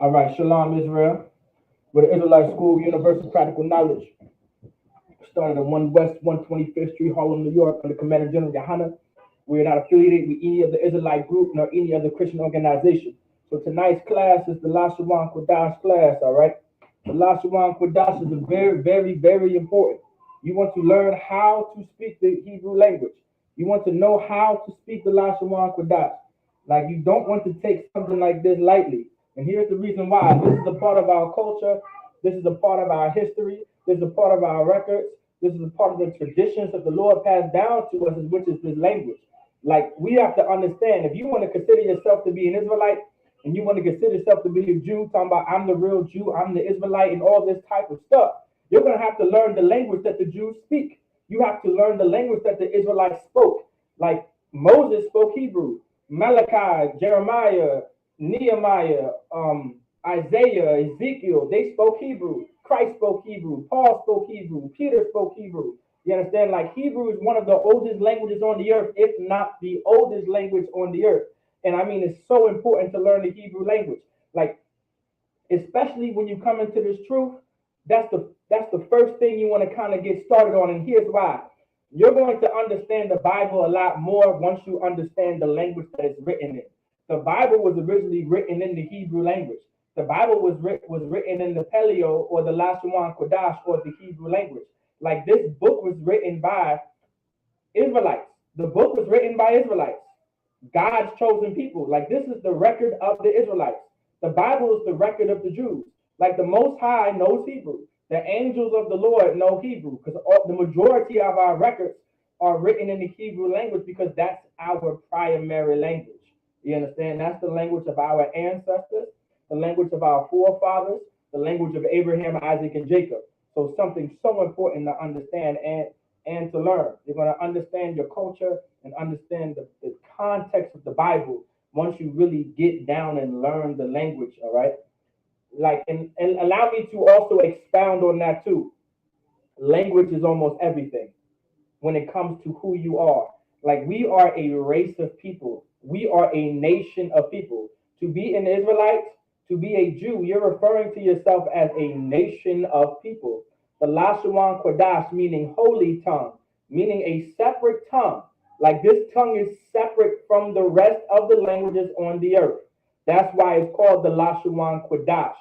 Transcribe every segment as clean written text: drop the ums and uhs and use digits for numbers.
All right, Shalom Israel. With the Israelite School of Universal Practical Knowledge. Started at 1 West 125th Street, Harlem, New York, under Commander General Yohana. We are not affiliated with any other Israelite group nor any other Christian organization. So tonight's class is the Lashawan Qadash class, all right? The Lashawan Qadash is a very, very, very important. You want to learn how to speak the Hebrew language. You want to know how to speak the Lashawan Qadash. Like, you don't want to take something like this lightly. And here's the reason why. This is a part of our culture. This is a part of our history. This is a part of our records. This is a part of the traditions that the Lord passed down to us, which is this language. Like, we have to understand, if you want to consider yourself to be an Israelite and you want to consider yourself to be a Jew, talking about I'm the real Jew, I'm the Israelite, and all this type of stuff, you're going to have to learn the language that the Jews speak. You have to learn the language that the Israelites spoke. Like, Moses spoke Hebrew, Malachi, Jeremiah, Nehemiah, Isaiah, Ezekiel, they spoke Hebrew. Christ spoke Hebrew. Paul spoke Hebrew. Peter spoke Hebrew. You understand? Like, Hebrew is one of the oldest languages on the earth, if not the oldest language on the earth. And I mean, it's so important to learn the Hebrew language. Like, especially when you come into this truth, that's the first thing you want to kind of get started on. And here's why. You're going to understand the Bible a lot more once you understand the language that it's written in. The Bible was originally written in the Hebrew language. The Bible was written in the Paleo or the Lashawan Qadash or the Hebrew language. Like, this book was written by Israelites. The book was written by Israelites, God's chosen people. Like, this is the record of the Israelites. The Bible is the record of the Jews. Like, the Most High knows Hebrew. The angels of the Lord know Hebrew, because the majority of our records are written in the Hebrew language because that's our primary language. You understand? That's the language of our ancestors, the language of our forefathers, the language of Abraham, Isaac, and Jacob. So something so important to understand and to learn. You're going to understand your culture and understand the context of the Bible once you really get down and learn the language, all right? Like, and allow me to also expound on that too. Language is almost everything when it comes to who you are. Like, we are a race of people. We are a nation of people. To be an Israelite, to be a Jew, you're referring to yourself as a nation of people. The Lashawan Qadash, meaning holy tongue, meaning a separate tongue. Like, this tongue is separate from the rest of the languages on the earth. That's why it's called the Lashawan Qadash.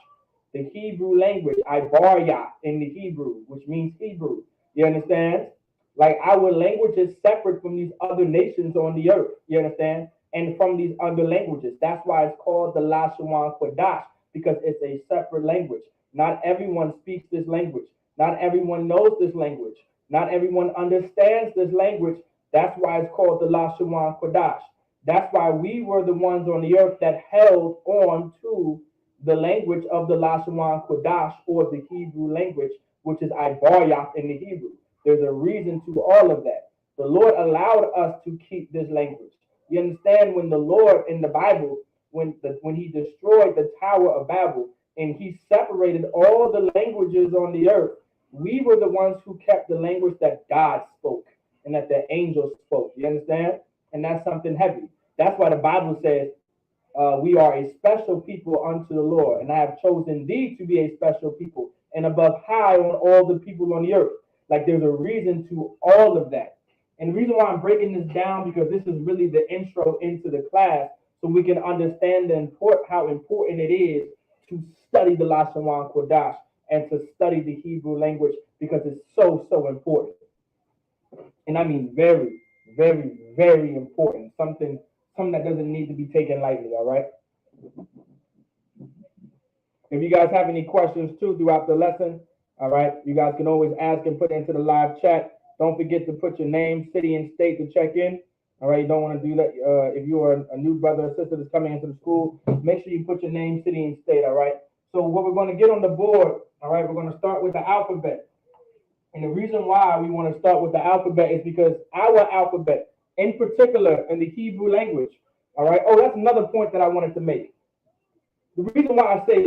The Hebrew language, Ibarya in the Hebrew, which means Hebrew. You understand? Like, our language is separate from these other nations on the earth. You understand? And from these other languages. That's why it's called the Lashawan Qadash, because it's a separate language. Not everyone speaks this language. Not everyone knows this language. Not everyone understands this language. That's why it's called the Lashawan Qadash. That's why we were the ones on the earth that held on to the language of the Lashawan Qadash, or the Hebrew language, which is Ibarya in the Hebrew. There's a reason to all of that. The Lord allowed us to keep this language. You understand, when the Lord in the Bible, when he destroyed the Tower of Babel and he separated all the languages on the earth, we were the ones who kept the language that God spoke and that the angels spoke. You understand? and that's something heavy. That's why the Bible says, we are a special people unto the Lord, and I have chosen thee to be a special people and above high on all the people on the earth. Like there's a reason to all of that. And the reason why I'm breaking this down, because this is really the intro into the class, so we can understand how important it is to study the Lashawan Qadash and to study the Hebrew language, because it's so, so important. And I mean very, very, very important. Something that doesn't need to be taken lightly, all right? If you guys have any questions too throughout the lesson, all right, you guys can always ask and put it into the live chat. Don't forget to put your name, city, and state to check in. All right, you don't want to do that. If you are a new brother or sister that's coming into the school, make sure you put your name, city, and state. All right. So what we're going to get on the board, all right, we're going to start with the alphabet. And the reason why we want to start with the alphabet is because our alphabet, in particular in the Hebrew language, all right. Oh, that's another point that I wanted to make. The reason why I say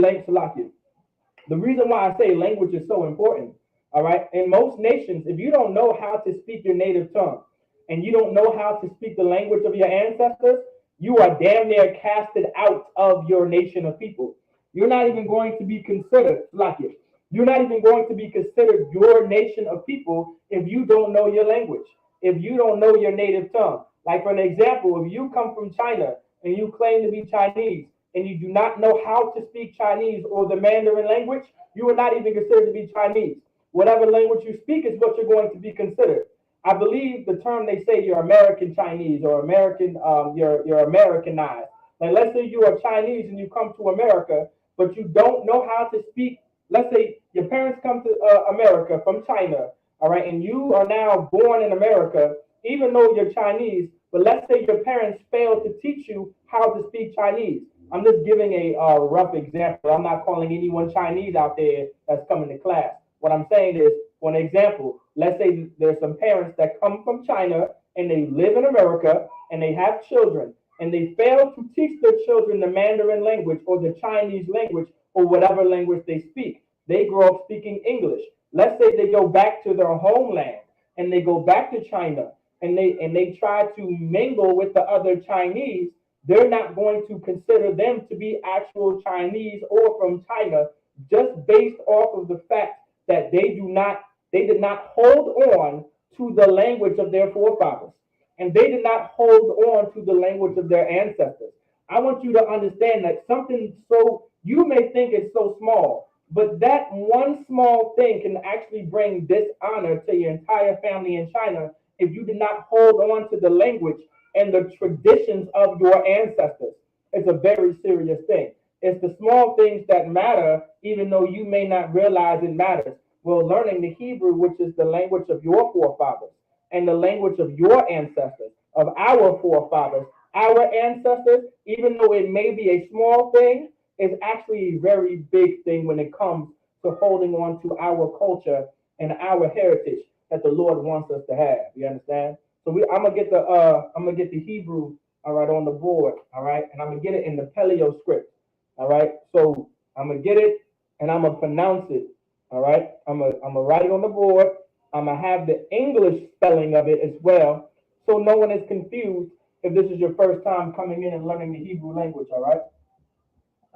the reason why I say language is so important, all right? In most nations, if you don't know how to speak your native tongue and you don't know how to speak the language of your ancestors, you are damn near casted out of your nation of people. You're not even going to be considered like it. You're not even going to be considered your nation of people if you don't know your language, if you don't know your native tongue. Like, for an example, if you come from China and you claim to be Chinese, and you do not know how to speak Chinese or the Mandarin language, you are not even considered to be Chinese. Whatever language you speak is what you're going to be considered. I believe the term they say you're American Chinese or American, you're Americanized. Like let's say you are Chinese and you come to America, but you don't know how to speak. Let's say your parents come to America from China, all right, and you are now born in America, even though you're Chinese. But let's say your parents failed to teach you how to speak Chinese. I'm just giving a rough example. I'm not calling anyone Chinese out there that's coming to class. What I'm saying is, for an example, let's say there's some parents that come from China and they live in America and they have children and they fail to teach their children the Mandarin language or the Chinese language or whatever language they speak. They grow up speaking English. Let's say they go back to their homeland and they go back to China and they try to mingle with the other Chinese. They're not going to consider them to be actual Chinese or from China, just based off of the fact that they did not hold on to the language of their forefathers, and they did not hold on to the language of their ancestors. I want you to understand that something so you may think it's so small, but that one small thing can actually bring dishonor to your entire family in China if you did not hold on to the language and the traditions of your ancestors. It's a very serious thing. It's the small things that matter, even though you may not realize it matters. Well, learning the Hebrew, which is the language of your forefathers and the language of your ancestors, of our forefathers, our ancestors, even though it may be a small thing, is actually a very big thing when it comes to holding on to our culture and our heritage that the Lord wants us to have. You understand? So I'm gonna get the Hebrew, all right, on the board, all right, and I'm gonna get it in the Paleo script, all right. So I'm gonna get it and I'm gonna pronounce it, all right. I'm gonna write it on the board. I'm gonna have the English spelling of it as well, so no one is confused if this is your first time coming in and learning the Hebrew language, all right.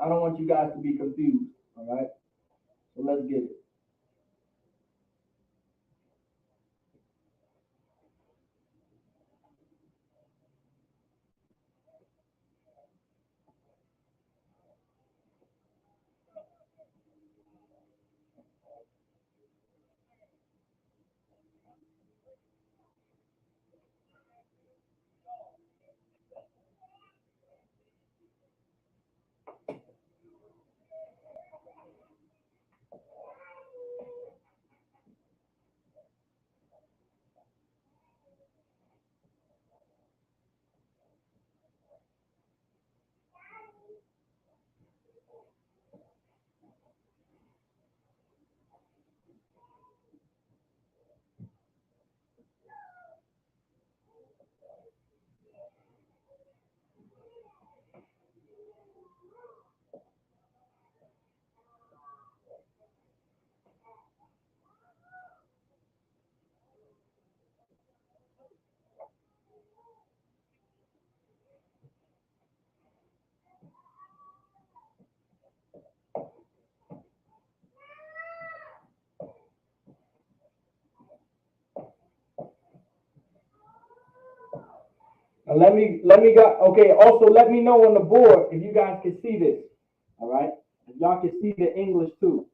I don't want you guys to be confused, all right. So let's get it. Let me go. Okay. Also, let me know on the board if you guys can see this. All right. If y'all can see the English too.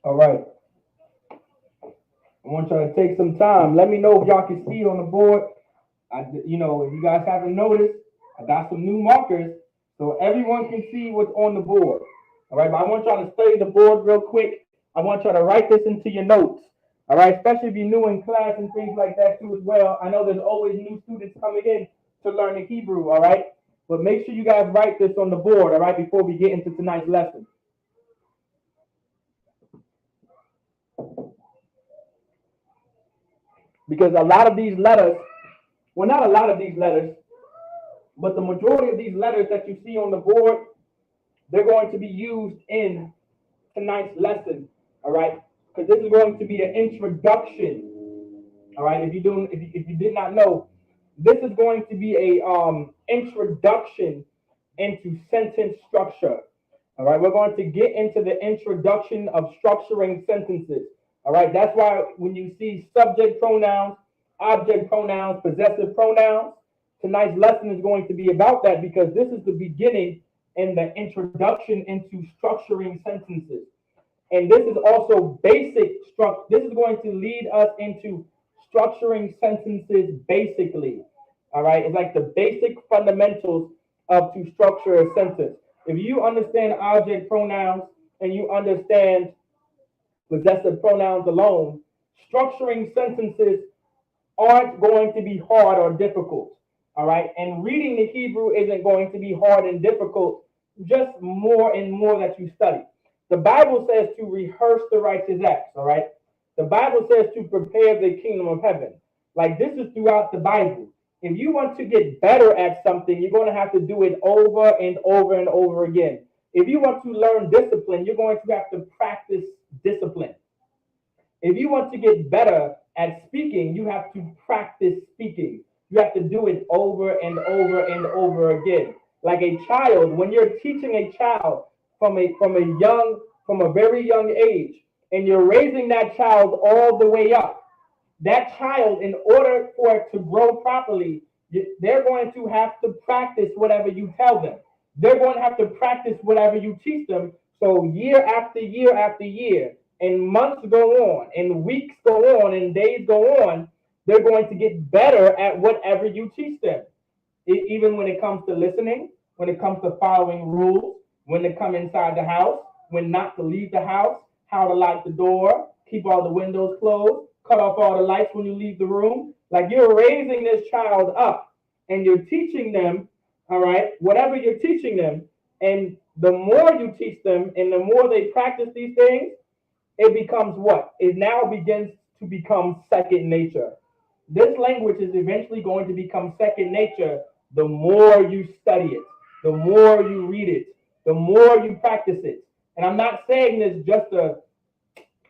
All right. I want y'all to take some time. Let me know if y'all can see it on the board. If you guys haven't noticed, I got some new markers so everyone can see what's on the board. All right, but I want y'all to study the board real quick. I want y'all to write this into your notes. All right, especially if you're new in class and things like that too as well. I know there's always new students coming in to learn the Hebrew. All right, but make sure you guys write this on the board. All right, before we get into tonight's lesson. Because a lot of these letters, well, not a lot of these letters, but the majority of these letters that you see on the board, they're going to be used in tonight's lesson, all right? Because this is going to be an introduction, all right? If you did not know, this is going to be a introduction into sentence structure, all right? We're going to get into the introduction of structuring sentences, all right? That's why when you see subject pronouns, object pronouns, possessive pronouns, tonight's lesson is going to be about that because this is the beginning and the introduction into structuring sentences. And this is also basic structure. This is going to lead us into structuring sentences basically. All right. It's like the basic fundamentals of to structure a sentence. If you understand object pronouns and you understand possessive pronouns alone, structuring sentences aren't going to be hard or difficult. All right. And reading the Hebrew isn't going to be hard and difficult, just more and more that you study. The Bible says to rehearse the righteous acts. All right. The Bible says to prepare the kingdom of heaven. Like this is throughout the Bible. If you want to get better at something, you're going to have to do it over and over and over again. If you want to learn discipline, you're going to have to practice discipline. If you want to get better at speaking, you have to practice speaking. You have to do it over and over and over again. Like a child, when you're teaching a child from a very young age, and you're raising that child all the way up, that child, in order for it to grow properly, they're going to have to practice whatever you tell them. They're going to have to practice whatever you teach them. So year after year after year, and months go on, and weeks go on, and days go on, they're going to get better at whatever you teach them. Even when it comes to listening, when it comes to following rules, when to come inside the house, when not to leave the house, how to lock the door, keep all the windows closed, cut off all the lights when you leave the room. Like you're raising this child up and you're teaching them, All right, whatever you're teaching them, and the more you teach them, and the more they practice these things, it becomes what? It now begins to become second nature. This language is eventually going to become second nature the more you study it, the more you read it, the more you practice it. And I'm not saying this just to,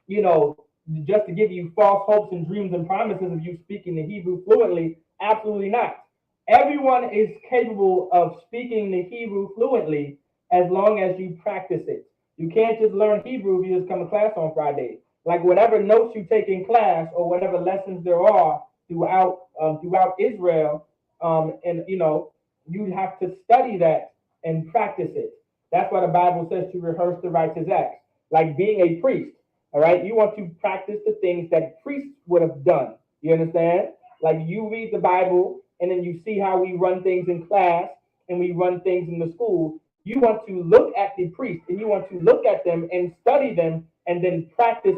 you know, just to give you false hopes and dreams and promises of you speaking the Hebrew fluently. Absolutely not. Everyone is capable of speaking the Hebrew fluently as long as you practice it. You can't just learn Hebrew if you just come to class on Friday. Like whatever notes you take in class or whatever lessons there are throughout Israel, and you have to study that and practice it. That's why the Bible says to rehearse the righteous acts. Like being a priest, all right? You want to practice the things that priests would have done. You understand? Like you read the Bible and then you see how we run things in class and we run things in the school. You want to look at the priest and you want to look at them and study them and then practice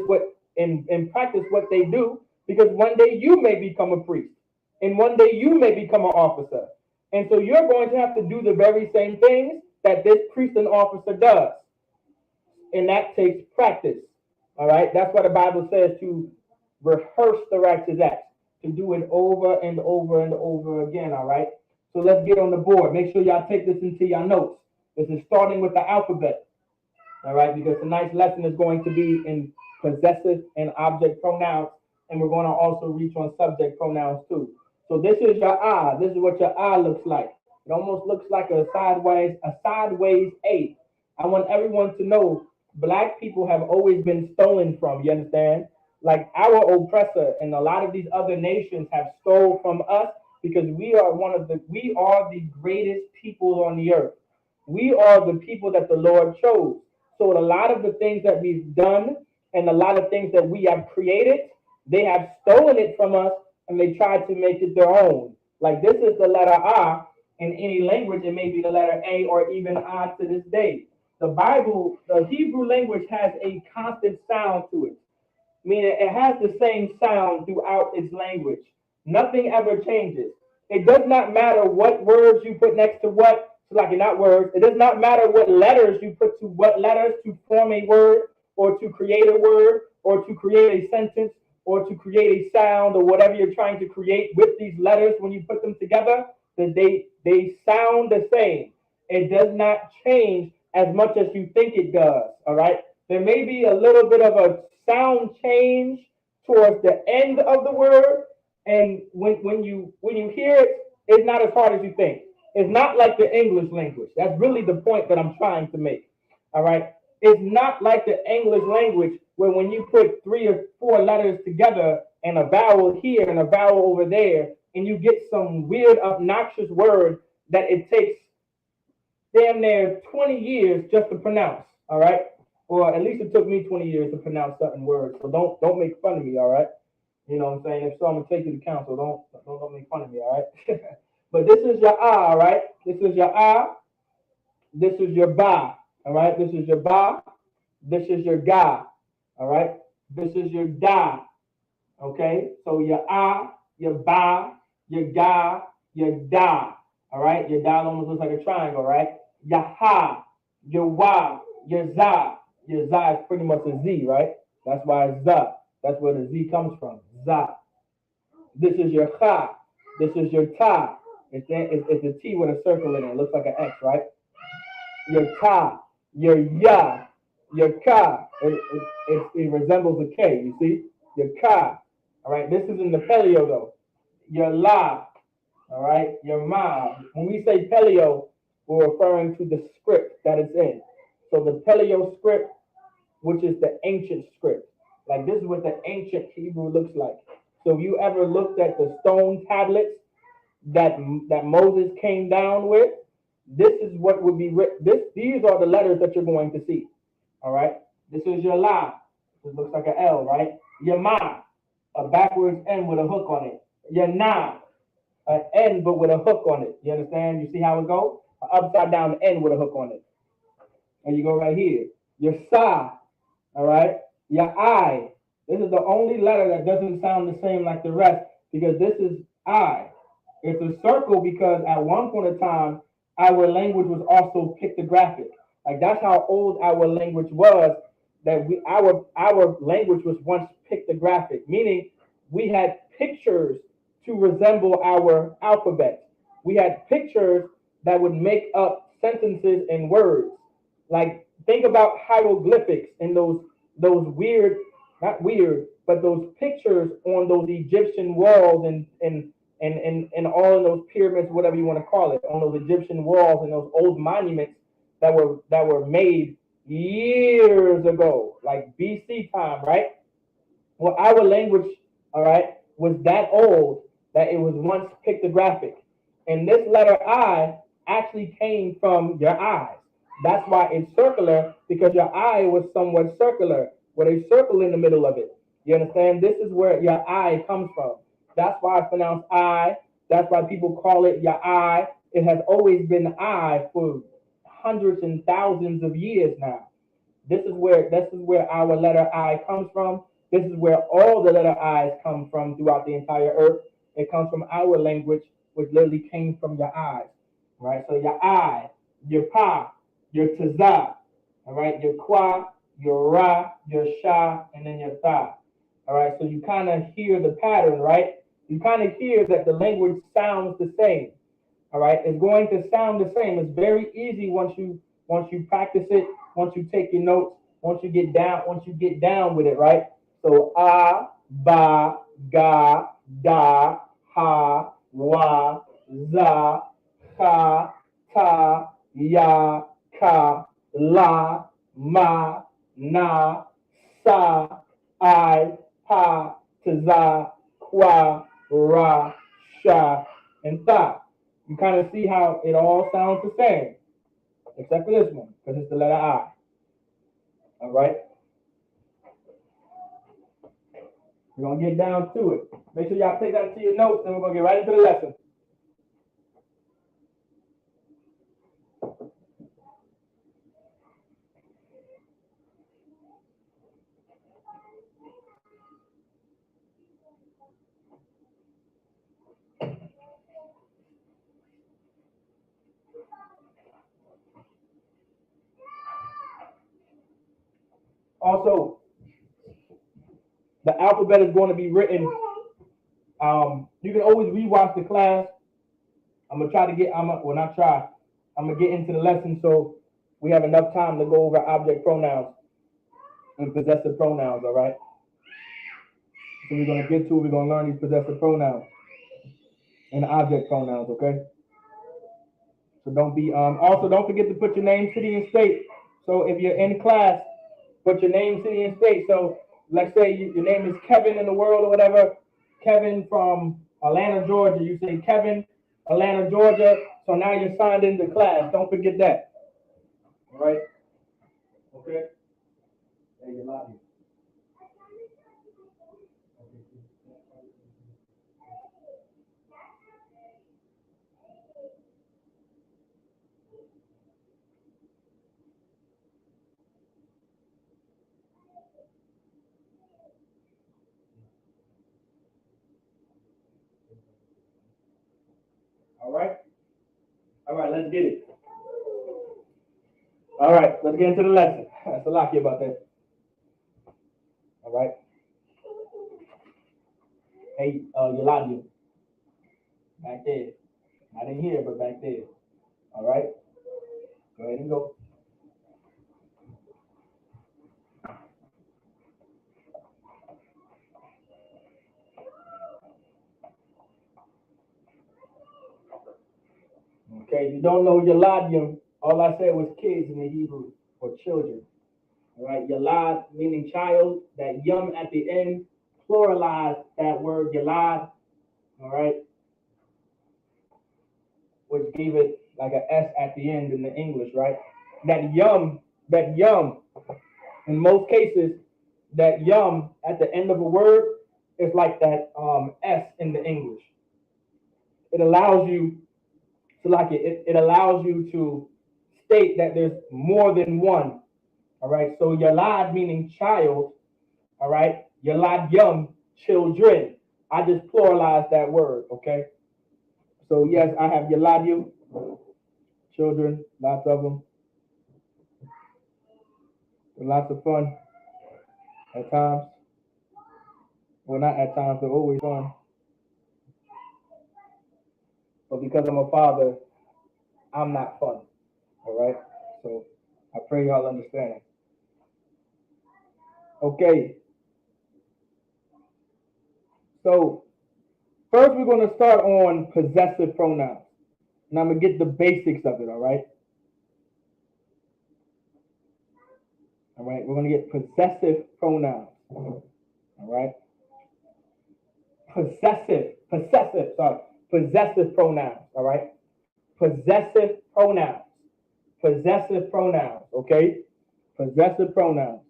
and practice what they do, because one day you may become a priest and one day you may become an officer. And so you're going to have to do the very same things that this priest and officer does. And that takes practice. All right. That's what the Bible says, to rehearse the righteous acts, to do it over and over and over again. All right. So let's get on the board. Make sure y'all take this into your notes. This is starting with the alphabet. All right. Because tonight's lesson is going to be in possessive and object pronouns. And we're going to also reach on subject pronouns too. So this is your I. This is what your I looks like. It almost looks like a sideways A. I want everyone to know Black people have always been stolen from. You understand? Like our oppressor and a lot of these other nations have stole from us, because we are the greatest people on the earth. We are the people that the Lord chose. So a lot of the things that we've done and a lot of things that we have created, they have stolen it from us and they tried to make it their own. Like this is the letter I in any language. It may be the letter A or even I to this day. The Bible, the Hebrew language has a constant sound to it, meaning it has the same sound throughout its language. Nothing ever changes. It does not matter what words you put next to what, like not words. It does not matter what letters you put to what letters to form a word or to create a word or to create a sentence or to create a sound or whatever you're trying to create with these letters. When you put them together, that they sound the same. It does not change as much as you think it does. All right. There may be a little bit of a sound change towards the end of the word, and when you hear it, it's not as hard as you think. It's not like the English language. That's really the point that I'm trying to make. All right. It's not like the English language where when you put 3 or 4 letters together and a vowel here and a vowel over there, and you get some weird, obnoxious word that it takes damn near 20 years just to pronounce. All right. Or at least it took me 20 years to pronounce certain words. So don't make fun of me. All right. You know what I'm saying? If so, I'm gonna take you to counsel. Don't make fun of me. All right. But this is your I. All right. This is your I. This is your ba. All right. This is your ba. This is your ga. All right. This is your da. Okay. So your I, your ba, your ga, your da. All right. Your da almost looks like a triangle. Right. Your ha, your wa, your za. Your za is pretty much a Z, right? That's why it's za. That's where the Z comes from. Za. This is your cha. This is your ta. It's a T with a circle in it. It looks like an X, right? Your ta, your ya, your ka. It resembles a K, you see? Your ka. All right, this is in the paleo though. Your la. All right, your ma. When we say paleo, we're referring to the script that it's in. So the paleo script, which is the ancient script. Like this is what the ancient Hebrew looks like. So if you ever looked at the stone tablets that Moses came down with, this is what would be written. These are the letters that you're going to see. All right. This is your la. This looks like an L, right? Your ma, a backwards N with a hook on it. Your na, an N but with a hook on it. You understand? You see how it goes? An upside down N with a hook on it. And you go right here. Your sa, all right? Your I. This is the only letter that doesn't sound the same like the rest, because this is I. It's a circle because at one point in time, our language was also pictographic. Like that's how old our language was. That our language was once pictographic, meaning we had pictures to resemble our alphabet. We had pictures that would make up sentences and words. Like think about hieroglyphics and those weird, not weird, but those pictures on those Egyptian walls and all of those pyramids, whatever you want to call it, on those Egyptian walls and those old monuments that were made years ago, like BC time, right? Well, our language, all right, was that old that it was once pictographic. And this letter I actually came from your eyes. That's why it's circular, because your eye was somewhat circular with a circle in the middle of it. You understand? This is where your eye comes from. That's why I pronounce I. That's why people call it your eye. It has always been I for hundreds and thousands of years now. This is where our letter I comes from. This is where all the letter I's come from throughout the entire earth. It comes from our language, which literally came from your eyes. Right? So your I, your pa, your taza, all right, your qua, your ra, your sha, and then your tha. All right, so you kind of hear the pattern, right? You kind of hear that the language sounds the same. All right, it's going to sound the same. It's very easy once you practice it, once you take your notes, once you get down with it, right? So ba, ga, da, ha, wa, za, ha, ta, ya, ka, la, ma, na, sa, I, pa, taza, qua, ra, sha, and tha. You kind of see how it all sounds the same, except for this one, because it's the letter I. All right? We're going to get down to it. Make sure y'all take that to your notes, and we're going to get right into the lesson. Also, the alphabet is going to be written. You can always rewatch the class. I'm going to try to get, I'm going to get into the lesson so we have enough time to go over object pronouns and possessive pronouns, all right? So we're going to learn these possessive pronouns and object pronouns, okay? So also don't forget to put your name, city, and state. So if you're in class, put your name, city, and state. So let's say your name is Kevin in the world or whatever. Kevin from Atlanta, Georgia. You say Kevin, Atlanta, Georgia. So now you're signed into class. Don't forget that. All right? Okay? Hey, you love you. All right? All right, let's get it. All right, let's get into the lesson. That's a lot here about that. All right? Hey, Yolanda, back there. I didn't hear, but back there. All right? Go ahead and go. Okay, if you don't know Yaladim, all I said was kids in the Hebrew, or children. All right, Yalad meaning child, that yum at the end, pluralize that word Yalad, all right, which gave it like an S at the end in the English, right? That yum, in most cases, that yum at the end of a word is like that S in the English. It allows you to it allows you to state that there's more than one. All right. So yalad meaning child. All right. Yalad yum, children. I just pluralized that word. Okay. So yes, I have yaladim, children, lots of them, and lots of fun at times. Well, not at times, they're always fun. But because I'm a father, I'm not fun. All right? So I pray y'all understand. Okay. So first we're going to start on possessive pronouns. And I'm going to get the basics of it, all right? All right, we're going to get possessive pronouns. All right? Possessive pronouns, all right? Possessive pronouns, okay? Possessive pronouns.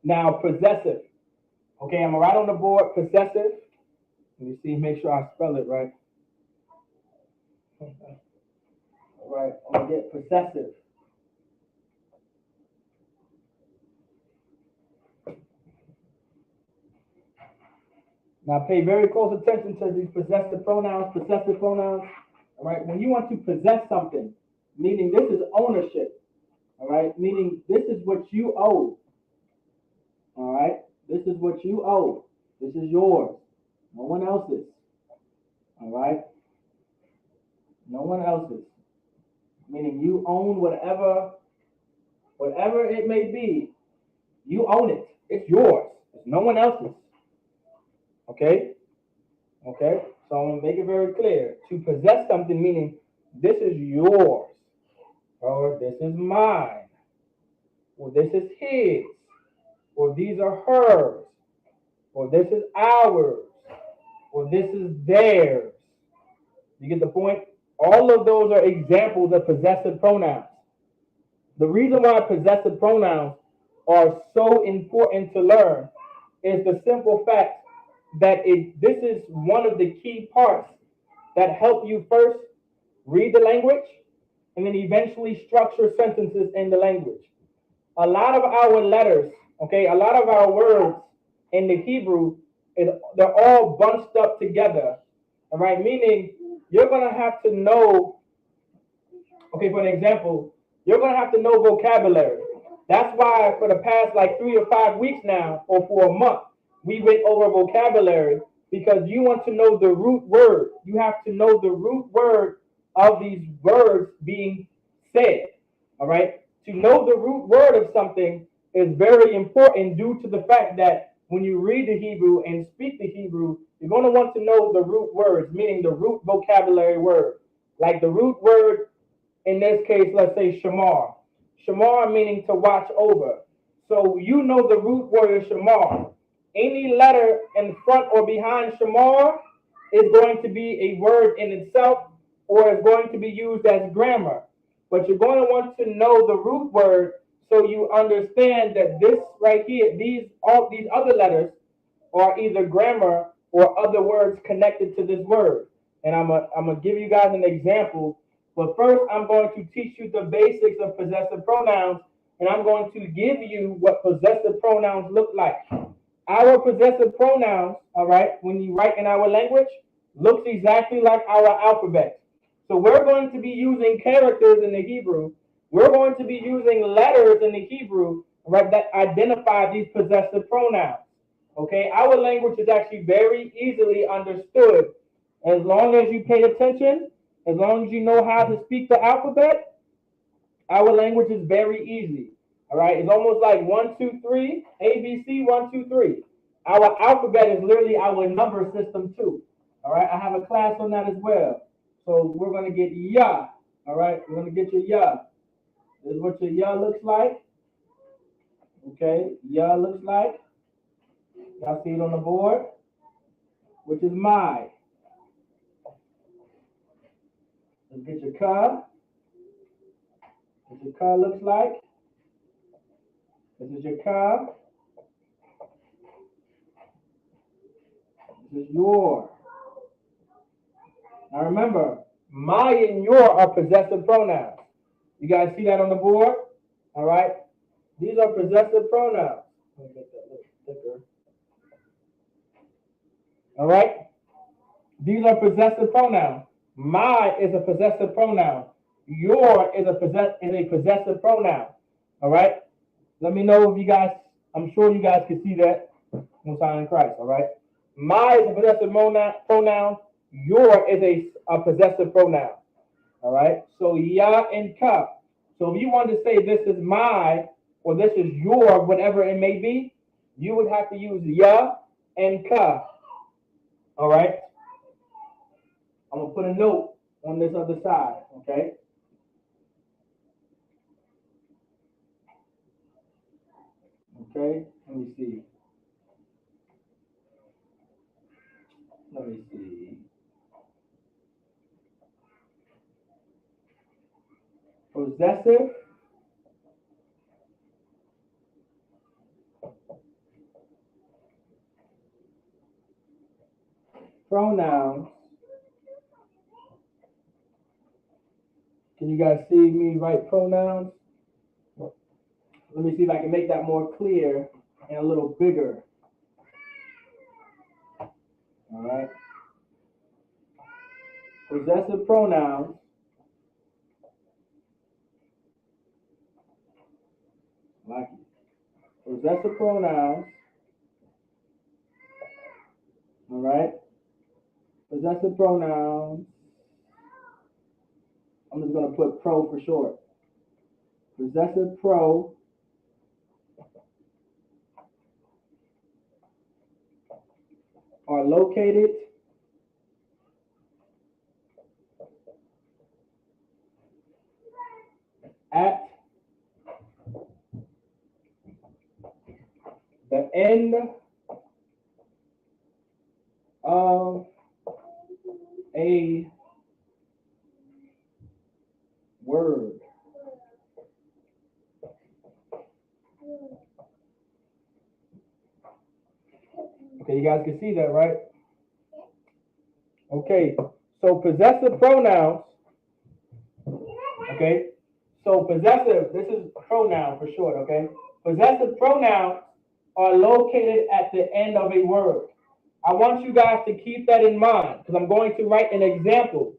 Now, possessive. Okay, I'm going to write on the board possessive. Let me see, make sure I spell it right. All right, I'm going to get possessive. Now, pay very close attention to these possessive pronouns. All right, when you want to possess something, meaning this is ownership. All right, meaning this is what you owe. All right, this is what you owe. This is yours. No one else's. All right, no one else's. Meaning you own whatever it may be. You own it. It's yours. It's no one else's. Okay? Okay? So I'm going to make it very clear. To possess something meaning this is yours. Or this is mine. Or this is his. Or these are hers. Or this is ours. Or this is theirs. You get the point? All of those are examples of possessive pronouns. The reason why possessive pronouns are so important to learn is the simple fact that this is one of the key parts that help you first read the language and then eventually structure sentences in the language. A lot of our letters, okay, a lot of our words in the Hebrew, they're all bunched up together, all right? Meaning you're going to have to know, okay, for an example, you're going to have to know vocabulary. That's why for the past like 3 or 5 weeks now, or for a month, we went over vocabulary because you want to know the root word. You have to know the root word of these words being said, all right? To know the root word of something is very important due to the fact that when you read the Hebrew and speak the Hebrew, you're going to want to know the root words, meaning the root vocabulary word. Like the root word, in this case, let's say shamar. Shamar meaning to watch over. So you know the root word is shamar. Any letter in front or behind shamar is going to be a word in itself or is going to be used as grammar. But you're going to want to know the root word so you understand that this right here, all these other letters are either grammar or other words connected to this word. And I'm gonna give you guys an example. But first, I'm going to teach you the basics of possessive pronouns, and I'm going to give you what possessive pronouns look like. Our possessive pronouns, all right, when you write in our language, looks exactly like our alphabet. So we're going to be using characters in the Hebrew. We're going to be using letters in the Hebrew, right, that identify these possessive pronouns. Okay, our language is actually very easily understood as long as you pay attention, as long as you know how to speak the alphabet. Our language is very easy. All right, it's almost like 1, 2, 3, ABC, 1, 2, 3. Our alphabet is literally our number system too. All right, I have a class on that as well. So we're going to get ya. All right, we're going to get your ya. This is what your ya looks like. Okay, ya looks like. Y'all see it on the board, which is my. Let's get your ka. What your ka looks like. This is your ka. This is your. Now remember, my and your are possessive pronouns. You guys see that on the board? All right. These are possessive pronouns. Let me get that little sticker. All right? These are possessive pronouns. My is a possessive pronoun. Your is a possessive pronoun. All right? Let me know if you guys, I'm sure you guys can see that on sign in Christ. All right? My is a possessive pronoun. Your is a possessive pronoun. All right? So ya and ka. So if you want to say this is my or this is your, whatever it may be, you would have to use ya and ka. All right? I'm going to put a note on this other side, okay? Okay, let me see. Let me see. Possessive pronouns. Can you guys see me write pronouns? Let me see if I can make that more clear and a little bigger. All right. Possessive pronouns like possessive pronouns. All right. Possessive pronouns. I'm just going to put pro for short. Possessive pro are located at the end of a word. Okay, you guys can see that, right? Okay, so possessive pronouns, okay? So possessive, this is pronoun for short, okay? Possessive pronouns are located at the end of a word. I want you guys to keep that in mind because I'm going to write an example.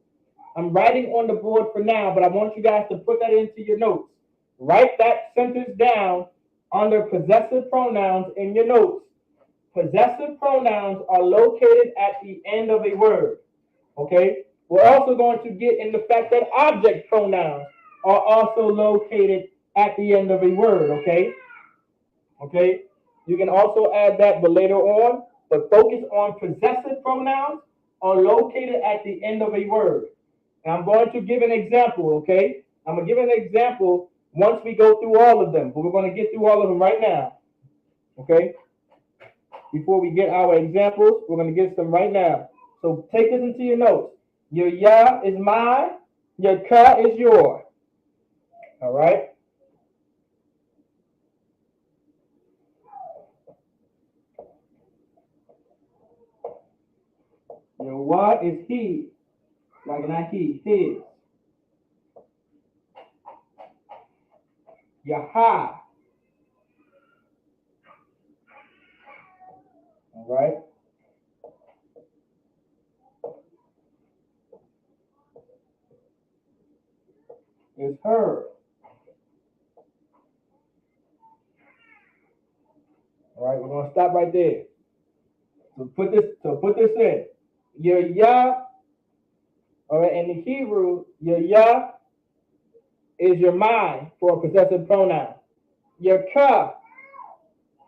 I'm writing on the board for now, but I want you guys to put that into your notes. Write that sentence down under possessive pronouns in your notes. Possessive pronouns are located at the end of a word. Okay? We're also going to get in the fact that object pronouns are also located at the end of a word. Okay? Okay? You can also add that, but later on. But focus on possessive pronouns are located at the end of a word. And I'm going to give an example, okay? I'm going to give an example once we go through all of them, but we're going to get through all of them right now, okay? Before we get our examples, we're going to get some right now. So take this into your notes. Your ya is my, your ka is your, all right? Your wa is he, like not he, his. Your ha, all right? Is her. All right, we're going to stop right there. So put this in. Your ya, all right, in the Hebrew, your ya is your my for a possessive pronoun. Your ka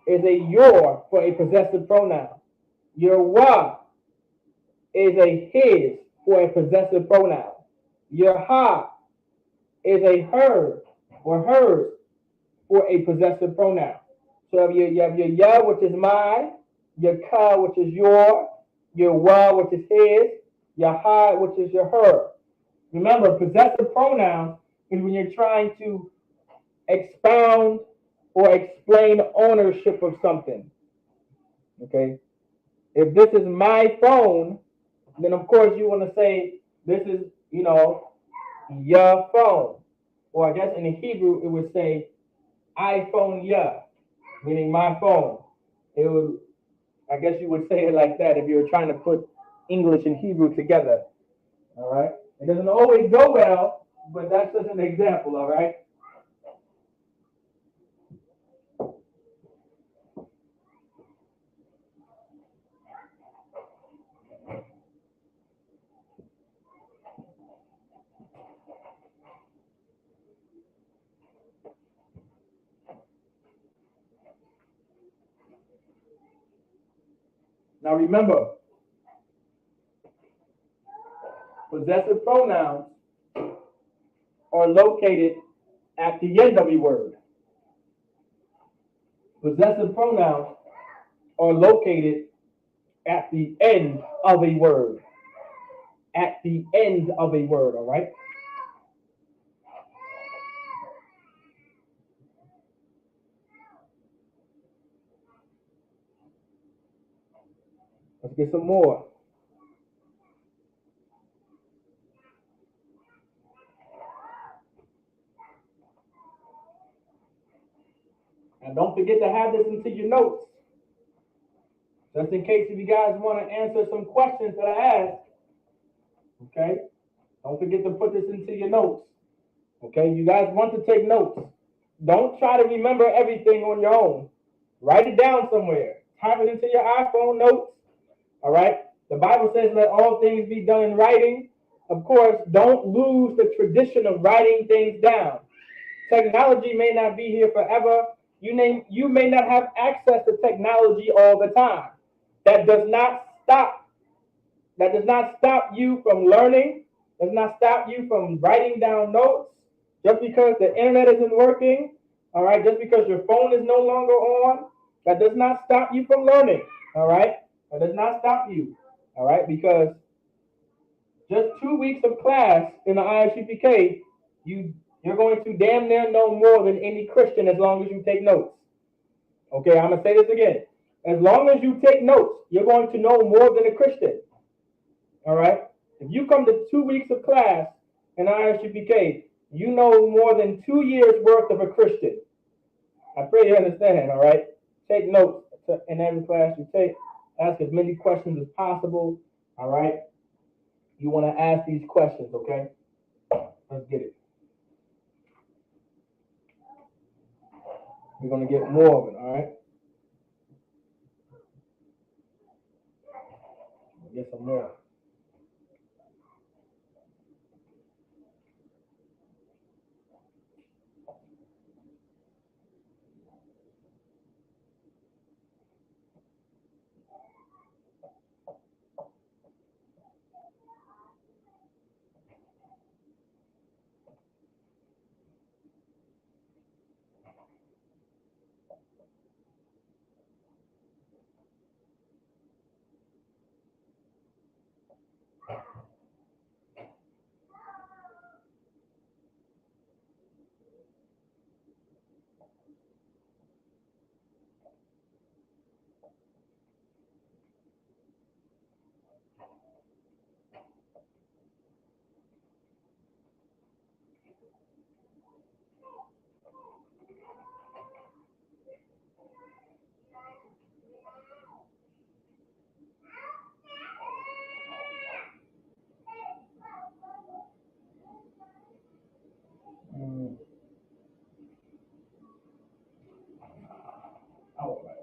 is a your for a possessive pronoun. Your wa is a his for a possessive pronoun. Your ha is a her or hers for a possessive pronoun. So you have your ya, which is my, your ka, which is your wa, which is his, your ha, which is your her. Remember, possessive pronouns is when you're trying to expound or explain ownership of something. Okay? If this is my phone, then of course you want to say this is, your phone. Or I guess in the Hebrew it would say iPhone ya, meaning my phone. It would I guess you would say it like that if you were trying to put English and Hebrew together. All right. It doesn't always go well, but that's just an example. All right. Now remember, possessive pronouns are located at the end of a word. Possessive pronouns are located at the end of a word. At the end of a word, all right? Let's get some more. And don't forget to have this into your notes. Just in case if you guys want to answer some questions that I asked. Okay? Don't forget to put this into your notes. Okay? You guys want to take notes. Don't try to remember everything on your own. Write it down somewhere. Type it into your iPhone notes. All right? The Bible says let all things be done in writing. Of course, don't lose the tradition of writing things down. Technology may not be here forever. You may not have access to technology all the time. That does not stop. That does not stop you from learning. Does not stop you from writing down notes. Just because the internet isn't working, all right, just because your phone is no longer on, that does not stop you from learning, all right? That does not stop you, all right? Because just 2 weeks of class in the ISUPK, you're going to damn near know more than any Christian as long as you take notes. Okay, I'm going to say this again. As long as you take notes, you're going to know more than a Christian. All right? If you come to 2 weeks of class in ISUPK, you know more than 2 years worth of a Christian. I pray you understand, all right? Take notes in every class you take. Ask as many questions as possible, all right? You want to ask these questions, okay? Let's get it. We're going to get more of it, all right? Get some more. All right.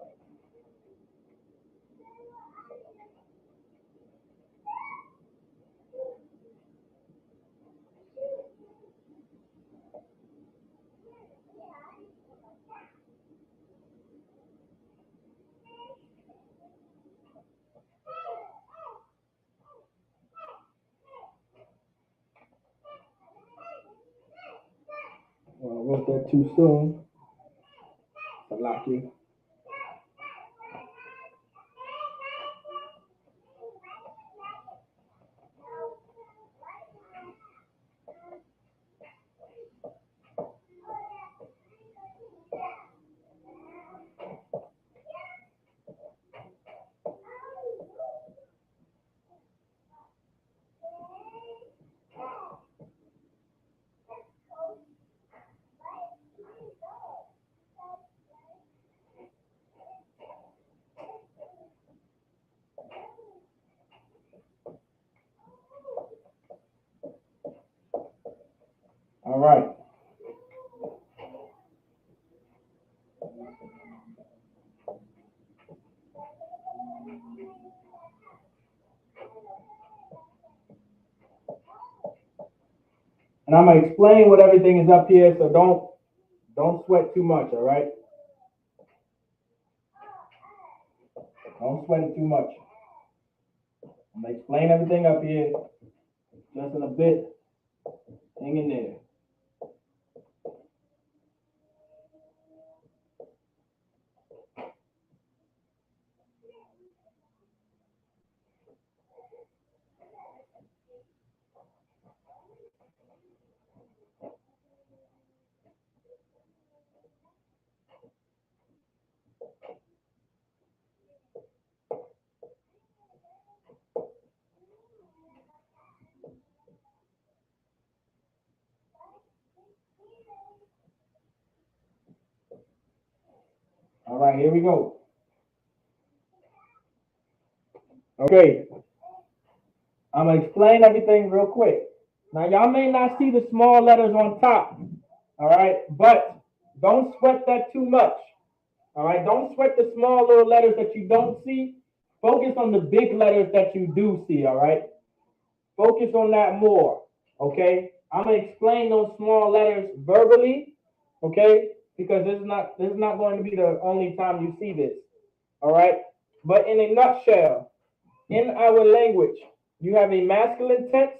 Well, I wrote that too soon. I like you. All right. And I'm gonna explain what everything is up here, so don't sweat too much, all right? Don't sweat it too much. I'm gonna explain everything up here just in a bit. Hang in there. All right, here we go. Okay, I'm gonna explain everything real quick. Now, y'all may not see the small letters on top, all right, but don't sweat that too much, all right? Don't sweat the small little letters that you don't see. Focus on the big letters that you do see, all right? Focus on that more, okay? I'm gonna explain those small letters verbally, okay? Because this is not going to be the only time you see this, all right? But in a nutshell, in our language, you have a masculine tense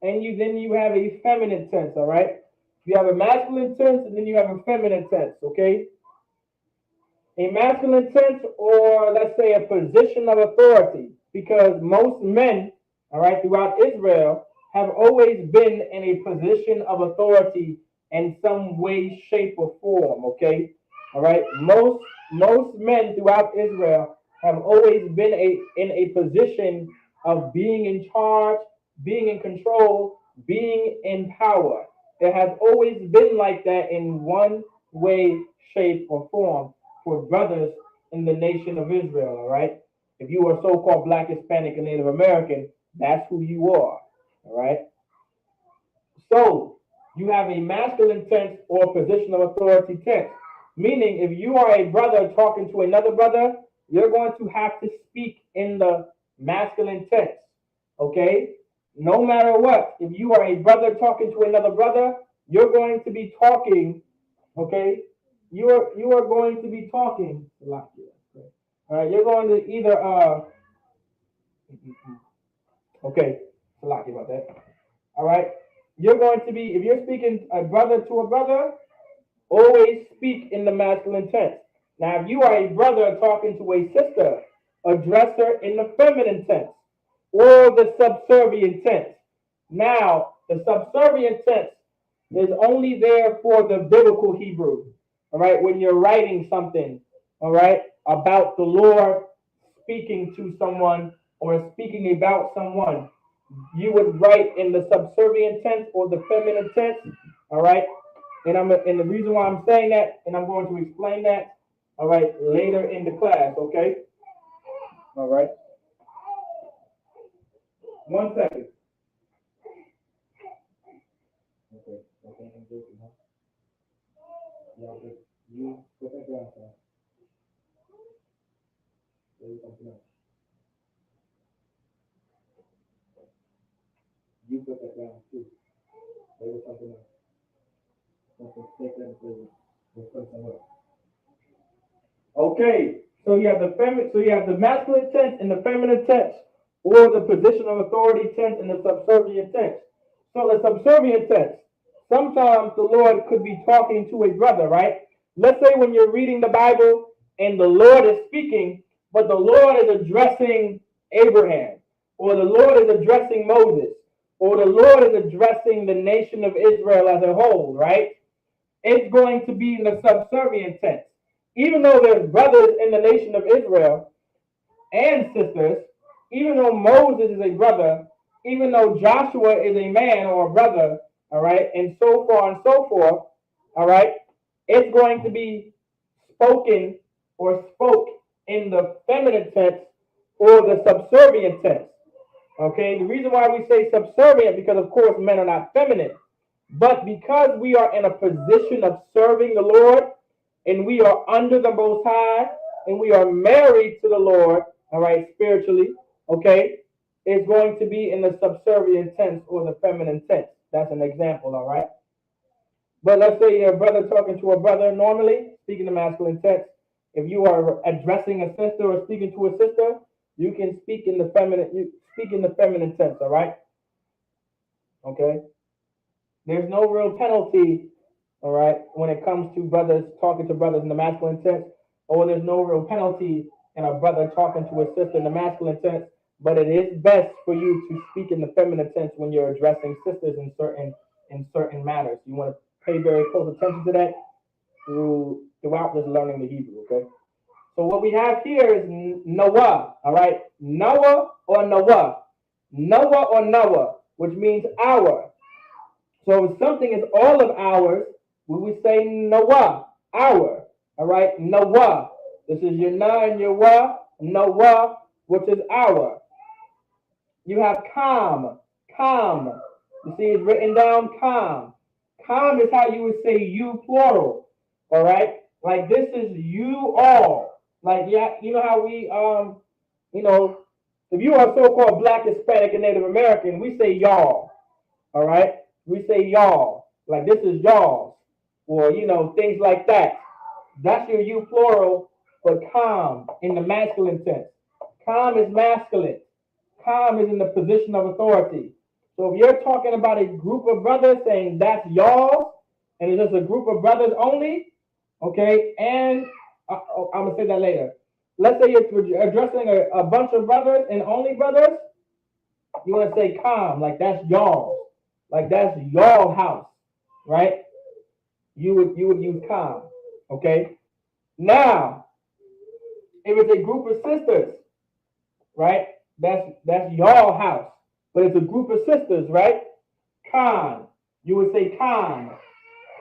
and then you have a feminine tense, all right? You have a masculine tense and then you have a feminine tense, okay? A masculine tense, or let's say a position of authority, because most men, all right, throughout Israel have always been in a position of authority in some way, shape, or form, okay? All right, most men throughout Israel have always been in a position of being in charge, being in control, being in power. It has always been like that in one way, shape, or form for brothers in the nation of Israel, all right? If you are so-called Black, Hispanic, and Native American, that's who you are, all right? So you have a masculine tense or position of authority tense, meaning if you are a brother talking to another brother, you're going to have to speak in the masculine tense, okay? No matter what, if you are a brother talking to another brother, you're going to be talking, okay? You are going to be talking. All right, you're going to either okay, lucky about that. All right, you're going to be, if you're speaking a brother to a brother, always speak in the masculine tense. Now, if you are a brother talking to a sister, address her in the feminine tense or the subservient tense. Now, the subservient tense is only there for the biblical Hebrew. All right, when you're writing something, all right, about the Lord speaking to someone or speaking about someone, you would write in the subservient tense or the feminine tense, all right? And the reason why I'm saying that, and I'm going to explain that, all right, later in the class, okay? All right. 1 second. Okay. Okay. I'm joking, huh? Yeah, but you put that down, sir. Say something else. You put that down too. Say something else. Something take that and say something else. Okay, so you have the masculine tense and the feminine tense, or the position of authority tense and the subservient tense. So the subservient tense, sometimes the Lord could be talking to a brother, right? Let's say when you're reading the Bible and the Lord is speaking, but the Lord is addressing Abraham, or the Lord is addressing Moses, or the Lord is addressing the nation of Israel as a whole, right? It's going to be in the subservient tense. Even though there's brothers in the nation of Israel and sisters, even though Moses is a brother, even though Joshua is a man or a brother, all right, and so far and so forth, all right, it's going to be spoken or spoke in the feminine tense or the subservient tense. Okay, the reason why we say subservient, because of course men are not feminine. But because we are in a position of serving the Lord, and we are under the Most High, and we are married to the Lord, all right, spiritually, okay, it's going to be in the subservient tense or the feminine tense. That's an example, all right? But let's say a brother talking to a brother normally, speaking the masculine tense. If you are addressing a sister or speaking to a sister, you can speak in the feminine. You speak in the feminine tense. All right. Okay. There's no real penalty. All right. When it comes to brothers talking to brothers in the masculine tense, or there's no real penalty in a brother talking to a sister in the masculine tense. But it is best for you to speak in the feminine tense when you're addressing sisters in certain matters. You want to pay very close attention to that throughout this learning the Hebrew, okay? So what we have here is Noah, all right? Noah or Noah. Noah or Noah, which means our. So if something is all of ours, we would say Noah, our, all right? Noah. This is your na and your wa, Noah, which is our. You have calm, calm. You see it's written down calm. Calm is how you would say you plural. All right? Like this is you all. Like yeah, you know how we you know, if you are so-called black, Hispanic, and Native American, we say y'all. All right? We say y'all. Like this is y'all. Or things like that. That's your you plural for calm in the masculine tense. Calm is masculine. Calm is in the position of authority. So if you're talking about a group of brothers saying that's y'all, and it's just a group of brothers only, okay, and I'm going to say that later. Let's say you're addressing a bunch of brothers and only brothers, you want to say calm, like that's y'all. Like that's y'all house, right? You would use calm, okay? Now, if it's a group of sisters, right? That's y'all house. But it's a group of sisters, right? Khan. You would say Khan.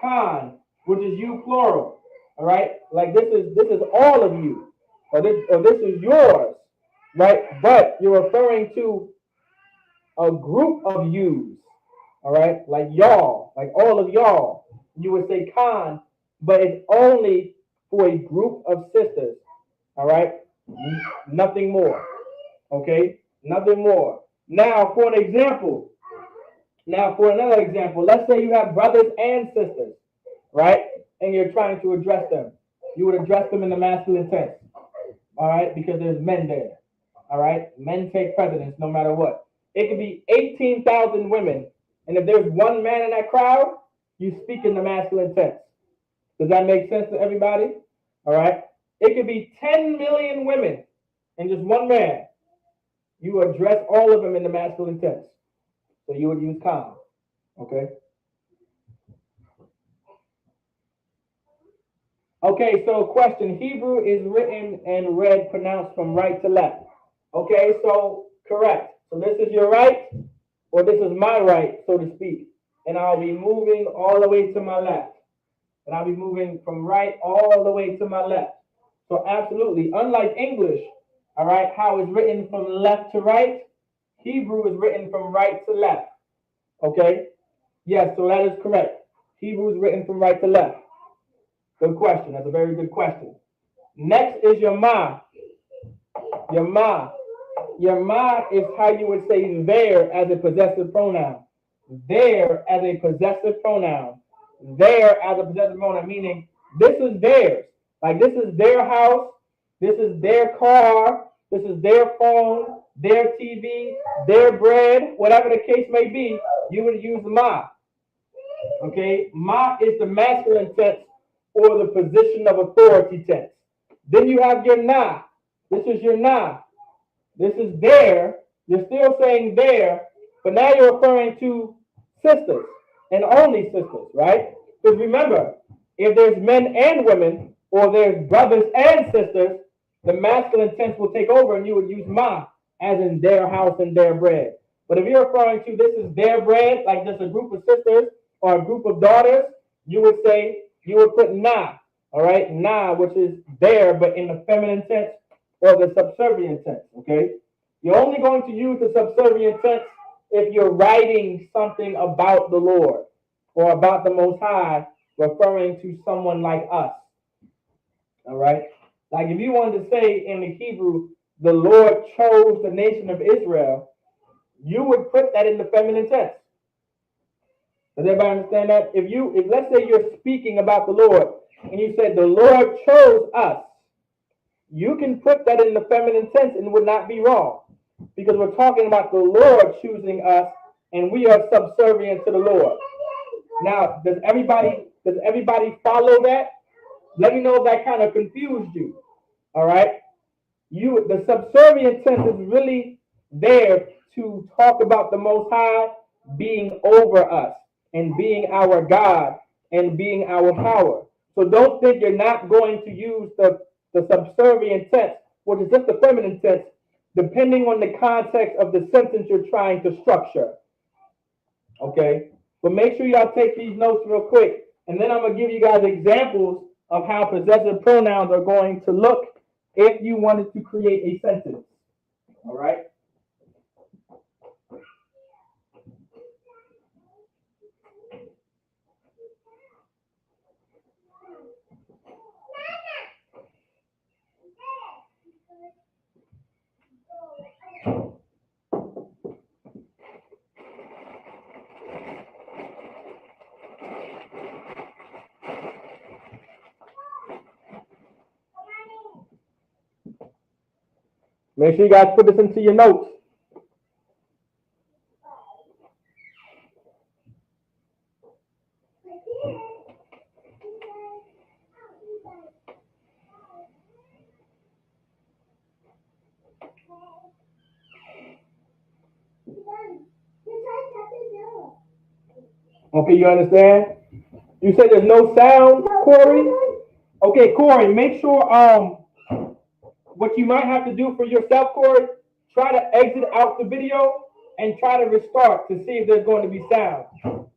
Khan, which is you plural. All right? Like this is all of you. Or this is yours. Right? But you're referring to a group of yous. All right? Like y'all, like all of y'all. You would say Khan, but it's only for a group of sisters. All right? Nothing more. Okay? Nothing more. Now, for another example, let's say you have brothers and sisters, right? And you're trying to address them. You would address them in the masculine tense, all right? Because there's men there, all right? Men take precedence no matter what. It could be 18,000 women, and if there's one man in that crowd, you speak in the masculine tense. Does that make sense to everybody? All right? It could be 10 million women and just one man. You address all of them in the masculine tense. So you would use calm. Okay? Okay, so question. Hebrew is written and read, pronounced from right to left. Okay, so correct. So this is your right, or this is my right, so to speak. And I'll be moving all the way to my left. And I'll be moving from right all the way to my left. So absolutely, unlike English, all right, how it's written from left to right, Hebrew is written from right to left. Okay? Yes, so that is correct. Hebrew is written from right to left. Good question. That's a very good question. Next is your ma. Your ma. Your ma is how you would say there as a possessive pronoun. There as a possessive pronoun. There as a possessive pronoun, meaning this is theirs. Like this is their house. This is their car. This is their phone, their TV, their bread, whatever the case may be, you would use ma. Okay? Ma is the masculine tense or the position of authority tense. Then you have your na. This is your na. This is there. You're still saying there, but now you're referring to sisters and only sisters, right? Because remember, if there's men and women, or there's brothers and sisters, the masculine tense will take over and you would use ma, as in their house and their bread. But if you're referring to this is their bread, like just a group of sisters or a group of daughters, you would put na, all right? Na, which is there, but in the feminine tense or the subservient tense, okay? You're only going to use the subservient tense if you're writing something about the Lord, or about the Most High, referring to someone like us. All right? Like if you wanted to say in the Hebrew, the Lord chose the nation of Israel, you would put that in the feminine tense. Does everybody understand that? If let's say you're speaking about the Lord and you said the Lord chose us, you can put that in the feminine tense and it would not be wrong, because we're talking about the Lord choosing us and we are subservient to the Lord. Now, does everybody follow that? Let me know if that kind of confused you. All right. The subservient tense is really there to talk about the Most High being over us and being our God and being our power. So don't think you're not going to use the subservient tense, which is just the feminine tense, depending on the context of the sentence you're trying to structure. Okay? But make sure y'all take these notes real quick, and then I'm going to give you guys examples of how possessive pronouns are going to look if you wanted to create a sentence. All right? Make sure you guys put this into your notes. Okay, you understand? You said there's no sound, Corey? Okay, Corey, make sure what you might have to do for yourself, Corey, try to exit out the video and try to restart to see if there's going to be sound.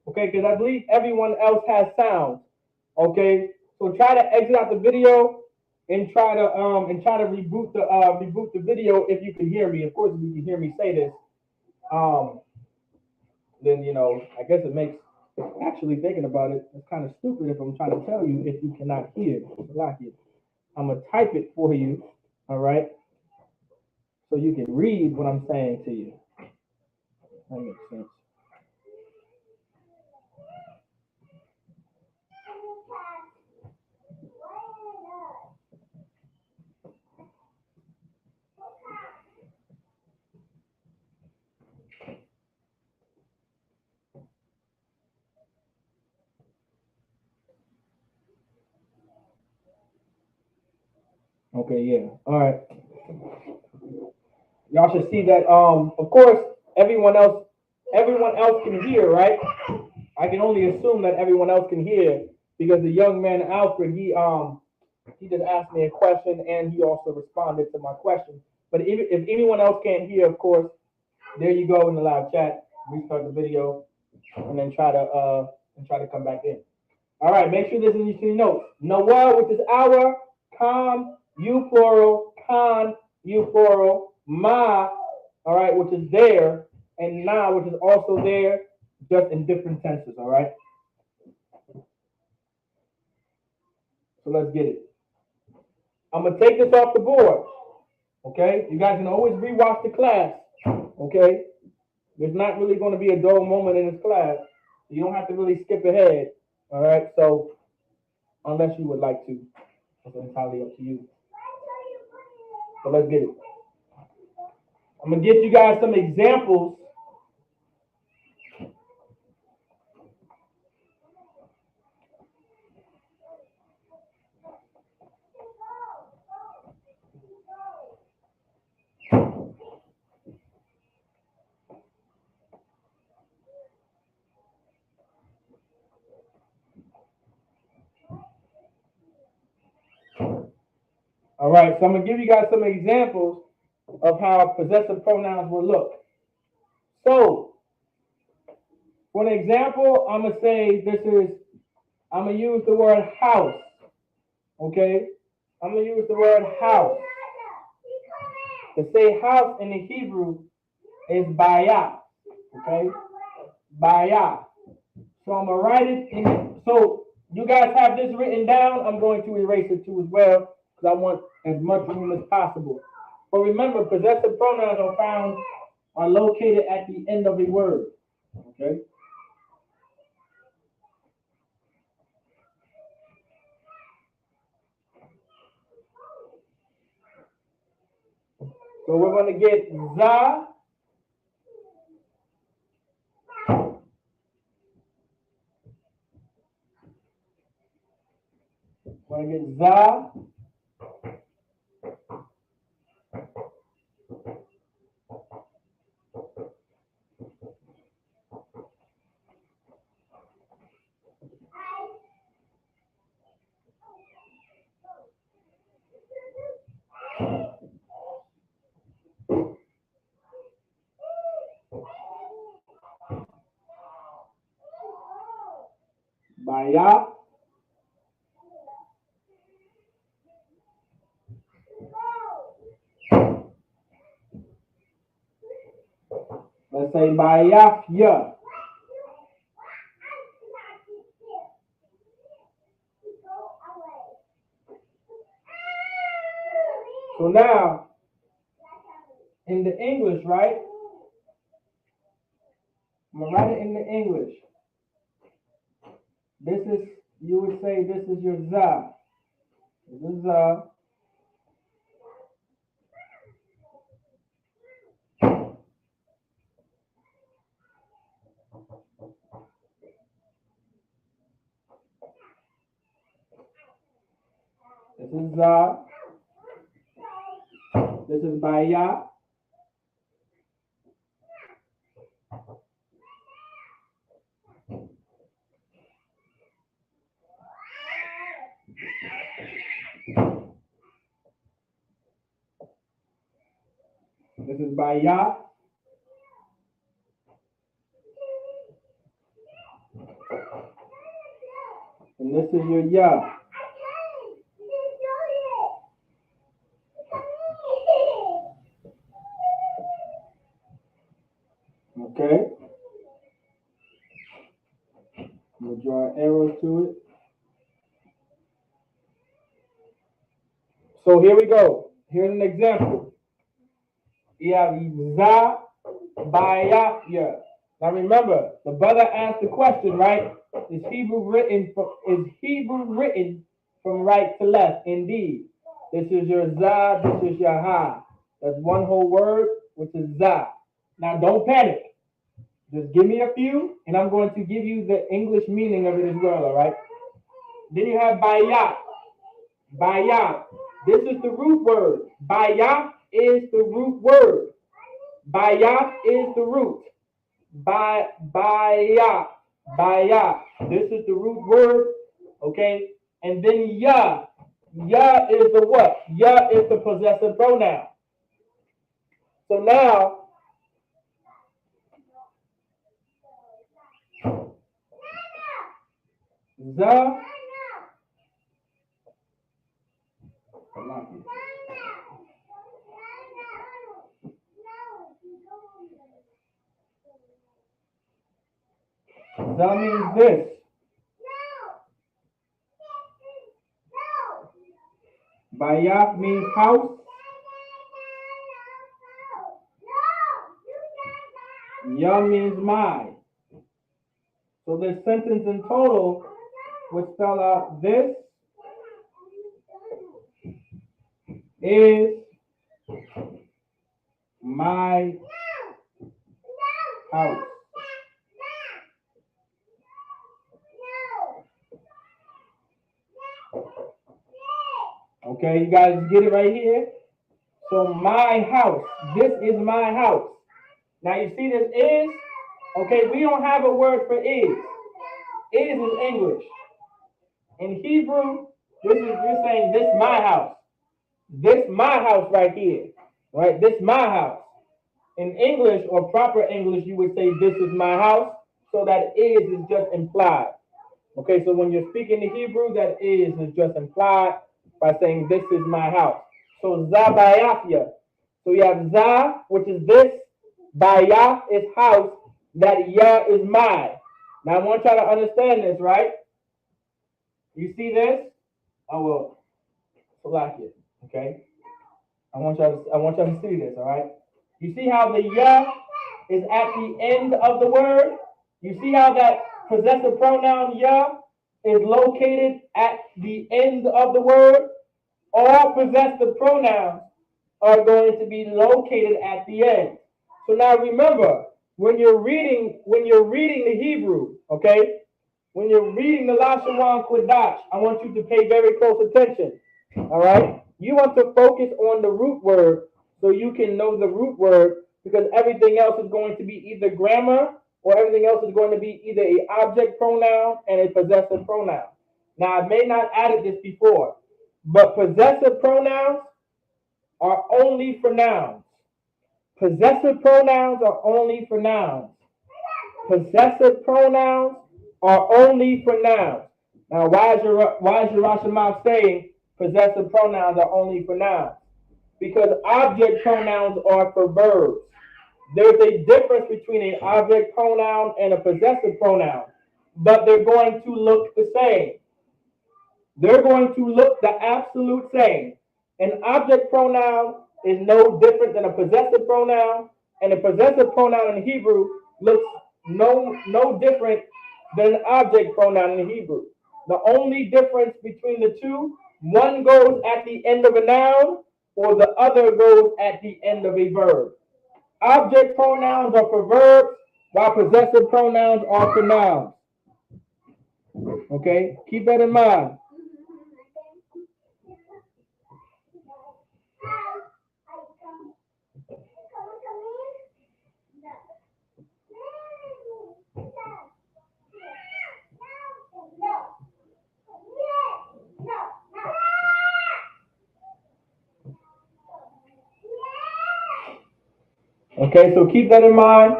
Okay, because I believe everyone else has sound. Okay, so try to exit out the video and try to reboot the video if you can hear me. Of course, if you can hear me say this, then I guess it makes actually thinking about it. It's kind of stupid if I'm trying to tell you if you cannot hear. I'm gonna type it for you. All right, so you can read what I'm saying to you. That makes sense. Okay, yeah. All right. Y'all should see that. Of course, everyone else can hear, right? I can only assume that everyone else can hear because the young man Alfred, he just asked me a question and he also responded to my question. But if anyone else can't hear, of course, there you go in the live chat. Restart the video and then try to come back in. All right, make sure this is in your notes. Noel, which is our, com, you plural, con, you plural, ma, all right, which is there, and na, which is also there, just in different tenses, all right? So let's get it. I'm going to take this off the board, okay? You guys can always rewatch the class, okay? There's not really going to be a dull moment in this class. You don't have to really skip ahead, all right? So unless you would like to, it's entirely up to you. So let's get it. I'm going to give you guys some examples All right, so I'm going to give you guys some examples of how possessive pronouns will look. So, for an example, I'm going to say I'm going to use the word house, okay? I'm going to use the word house. To say house in the Hebrew is bayah, okay? Bayah. So I'm gonna write it in. So you guys have this written down. I'm going to erase it too as well because I want as much room as possible. But remember, possessive pronouns are located at the end of a word. Okay. So we're going to get za. We're going to get za. Baya. Let's say bayafya. So now, in the English, right? I'm going to write it in the English. This is, you would say this is your za. This is za. This is za. This is baya. This is baya. And this is your ya. Okay. I'm going to draw arrows to it. So here we go. Here's an example. You have za, baya, ya. Now remember, the brother asked the question, right? Is Hebrew written from right to left? Indeed. This is your za, this is your ha. That's one whole word, which is za. Now don't panic. Just give me a few, and I'm going to give you the English meaning of it as well, all right? Then you have baya. Baya. This is the root word. Baya is the root word. Baya is the root. Baya. Baya. This is the root word. Okay. And then ya. Ya is the what? Ya is the possessive pronoun. So now, za. That means this. Bayaf means house. Ya means my. So this sentence in total would spell out this is my house. Okay, you guys get it right here? So my house. This is my house. Now you see this is? Okay, we don't have a word for is. Is English. In Hebrew, you're saying this my house. This my house right here. Right? This my house. In English or proper English, you would say this is my house. So that is just implied. Okay, so when you're speaking the Hebrew, that is just implied by saying this is my house. So zabayafya. So you have za, which is this. Baya is house. That ya is my. Now I want y'all to understand this, right? You see this? Oh well, select it. Okay. I want y'all to see this, all right? You see how the ya is at the end of the word? You see how that possessive pronoun ya is located at the end of the word? All possessive pronouns are going to be located at the end. So now remember, when you're reading the Hebrew, okay? When you're reading the Lashawan Qadash, I want you to pay very close attention. All right? You want to focus on the root word so you can know the root word, because everything else is going to be either grammar or everything else is going to be either a object pronoun and a possessive pronoun. Now, I may not added this before, but possessive pronouns are only for nouns. Possessive pronouns are only for nouns. Possessive pronouns are only for nouns. Now, why is your Rashomon saying possessive pronouns are only for nouns? Because object pronouns are for verbs. There's a difference between an object pronoun and a possessive pronoun, but they're going to look the same. They're going to look the absolute same. An object pronoun is no different than a possessive pronoun, and a possessive pronoun in Hebrew looks no different than an object pronoun in Hebrew. The only difference between the two, one goes at the end of a noun, or the other goes at the end of a verb. Object pronouns are for verbs, while possessive pronouns are for nouns. Okay, keep that in mind. Okay, so keep that in mind.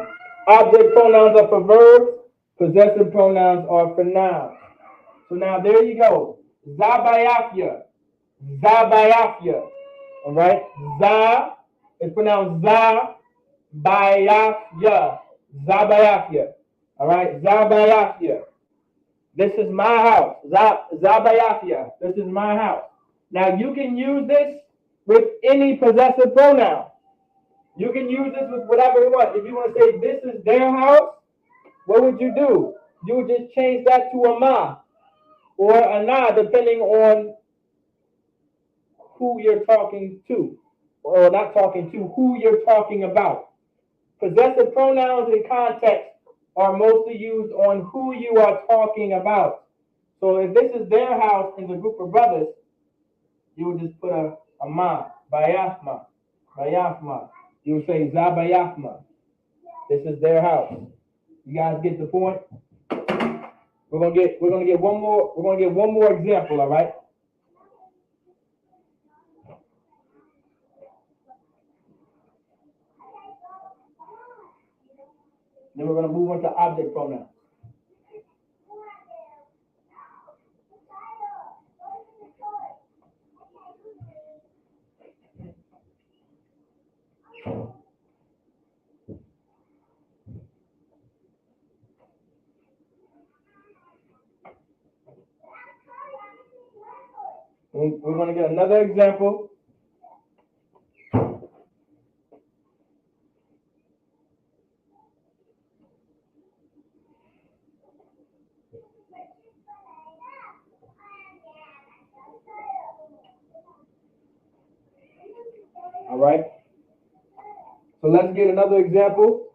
Object pronouns are for verbs, possessive pronouns are for nouns. So now there you go. Zabayafia. Zabayafia. All right? Za is pronounced za, bayafia. Zabayafia. All right? Zabayafia. This is my house. Zabayafia. This is my house. Now you can use this with any possessive pronoun. You can use this with whatever you want. If you want to say this is their house, what would you do? You would just change that to a ma or a na, depending on who you're talking to, or not talking to, who you're talking about. Possessive pronouns in context are mostly used on who you are talking about. So if this is their house in the group of brothers, you would just put a ma, bayafma, bayafma. You would say zabayafma. This is their house. You guys get the point? We're gonna get one more example, all right? Then we're gonna move on to object pronouns. We're gonna get another example. All right. So let's get another example.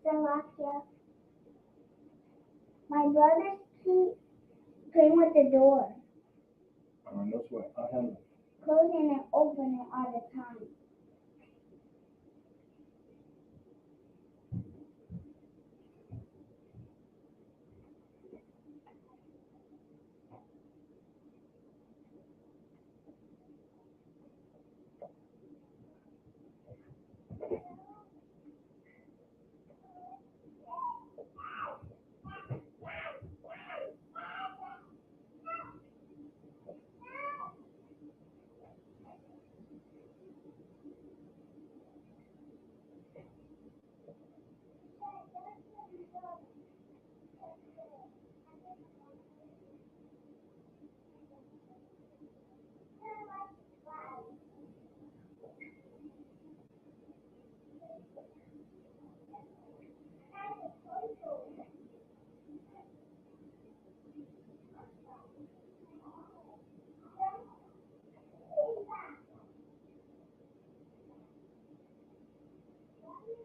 Salakia. My brothers keep playing with the door. No sweat. I'll handle it. Closing and opening it all the time.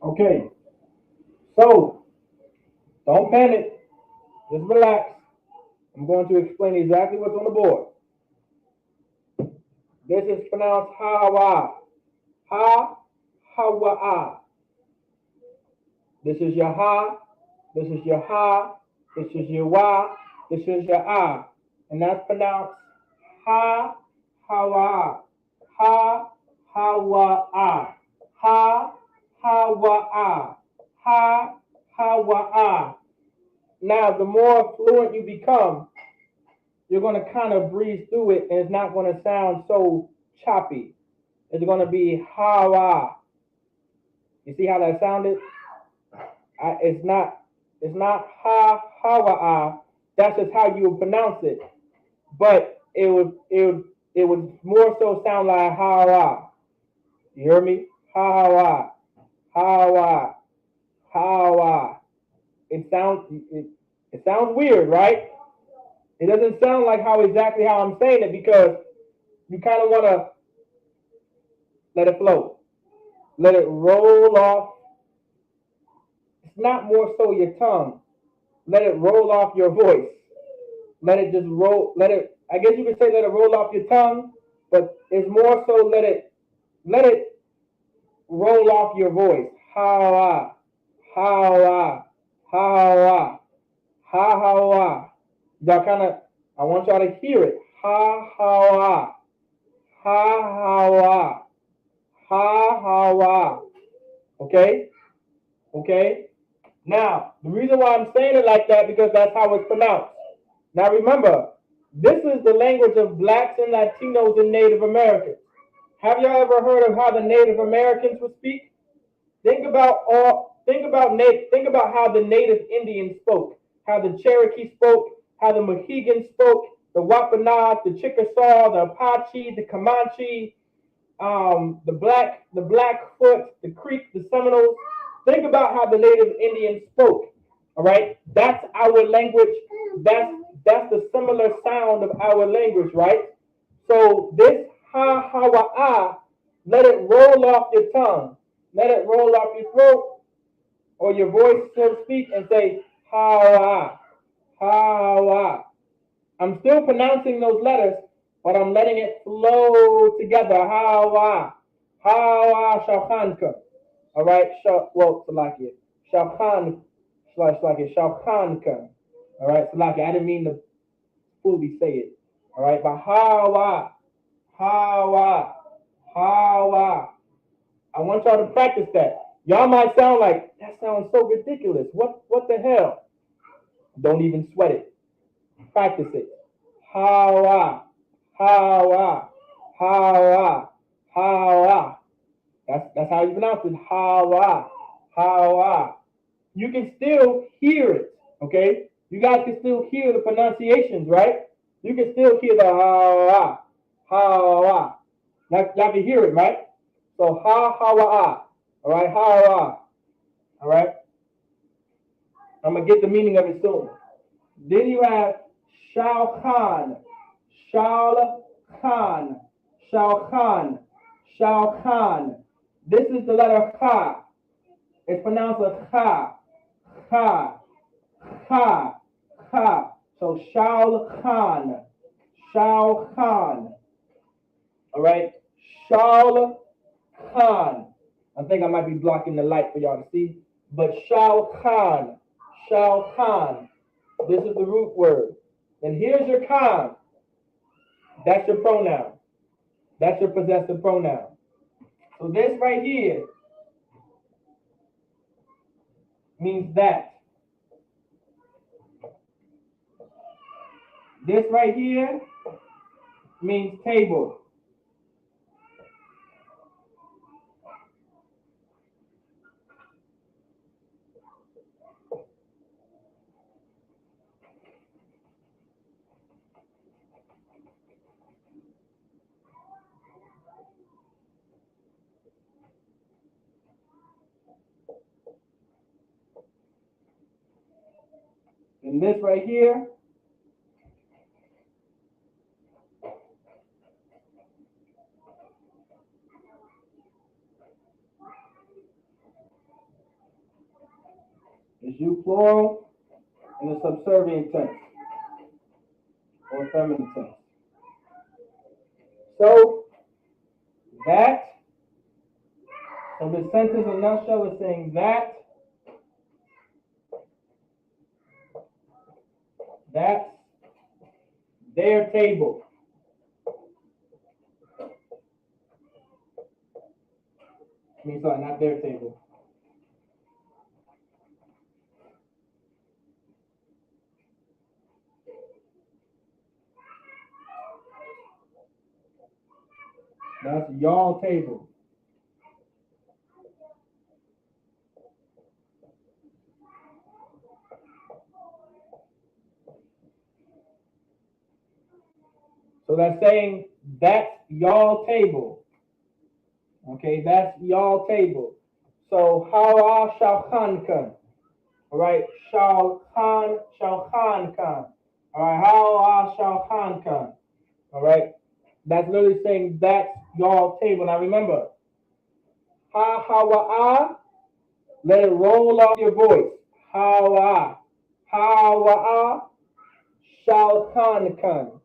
Okay, so don't panic. Just relax. I'm going to explain exactly what's on the board. This is pronounced ha-wa. Ha-ha-wa-ah. This is your ha. This is your ha. This is your wa. This is your ah. And that's pronounced ha-ha-wa. Ha-ha-wa-ah. Ha-ha-wa-ah. Ha-ha-wa-ah. Now, the more fluent you become, you're going to kind of breeze through it, and it's not going to sound so choppy. It's going to be ha-wa. You see how that sounded? It's not ha-ha-wa-ah. That's just how you would pronounce it. But it would more so sound like ha-wa. You hear me? Ha-wa. Ha-wa. Ha-wa. It sounds weird, right? It doesn't sound like exactly how I'm saying it, because you kind of want to let it flow. Let it roll off. It's not more so your tongue. Let it roll off your voice. Let it just roll. I guess you could say let it roll off your tongue, but it's more so let it roll off your voice. Ha-wa. Ha-wa. Ha-wa. Ha-ha-wa. I want y'all to hear it. Ha-ha-wa. Ha-ha-wa. Ha-ha-wa. Okay? Okay? Now, the reason why I'm saying it like that, because that's how it's pronounced. Now remember, this is the language of blacks and Latinos and Native Americans. Have y'all ever heard of how the Native Americans would speak? Think about how the Native Indians spoke, how the Cherokee spoke, how the Mohegans spoke, the Wampanoag, the Chickasaw, the Apache, the Comanche, the Blackfoot, the Creek, the Seminoles. Think about how the Native Indians spoke. All right, that's our language. That's the similar sound of our language, right? So this ha-ha-wa-ah, let it roll off your tongue. Let it roll off your throat or your voice, so to speak, and say ha-wa, ha-wa. I'm still pronouncing those letters, but I'm letting it flow together. Ha-wa, ha-wa, shalchanka. All right, Salakia. Shalchan, shalchanka. All right, Salakia. I didn't mean to fully say it. All right, but ha-wa, ha-wa, ha-wa. I want y'all to practice that. Y'all might sound like, that sounds so ridiculous. What the hell? Don't even sweat it. Practice it. Ha-wa, ha-wa, ha-wa, ha-wa. That's how you pronounce it. Ha-wa, ha-wa. You can still hear it, okay? You guys can still hear the pronunciations, right? You can still hear the ha-wa, ha-wa. Y'all can hear it, right? So ha-ha-wa-ah. All right, ha-wa. All right? I'm going to get the meaning of it soon. Then you have Shalchan, Shalchan, Shalchan, Shalchan. This is the letter cha. It's pronounced a cha. Ha, ha, ha. So Shao Khan. Shao Khan. All right. Shao Khan. I think I might be blocking the light for y'all to see. But Shao Khan. Shao Khan. This is the root word. And here's your Khan. That's your pronoun. That's your possessive pronoun. So this right here means that. This right here means table. And this right here is you plural in the subservient tense or feminine tense. So the sentence in a nutshell is saying that's their table. I mean, sorry, not their table. That's y'all table. So that's saying that's y'all table. Okay, that's y'all table. So how shall Khan come? All right, shall Khan come. All right, how shall Khan come? All right, that's literally saying that's y'all table. Now remember, ha, let it roll off your voice. Ha, shall Khan come.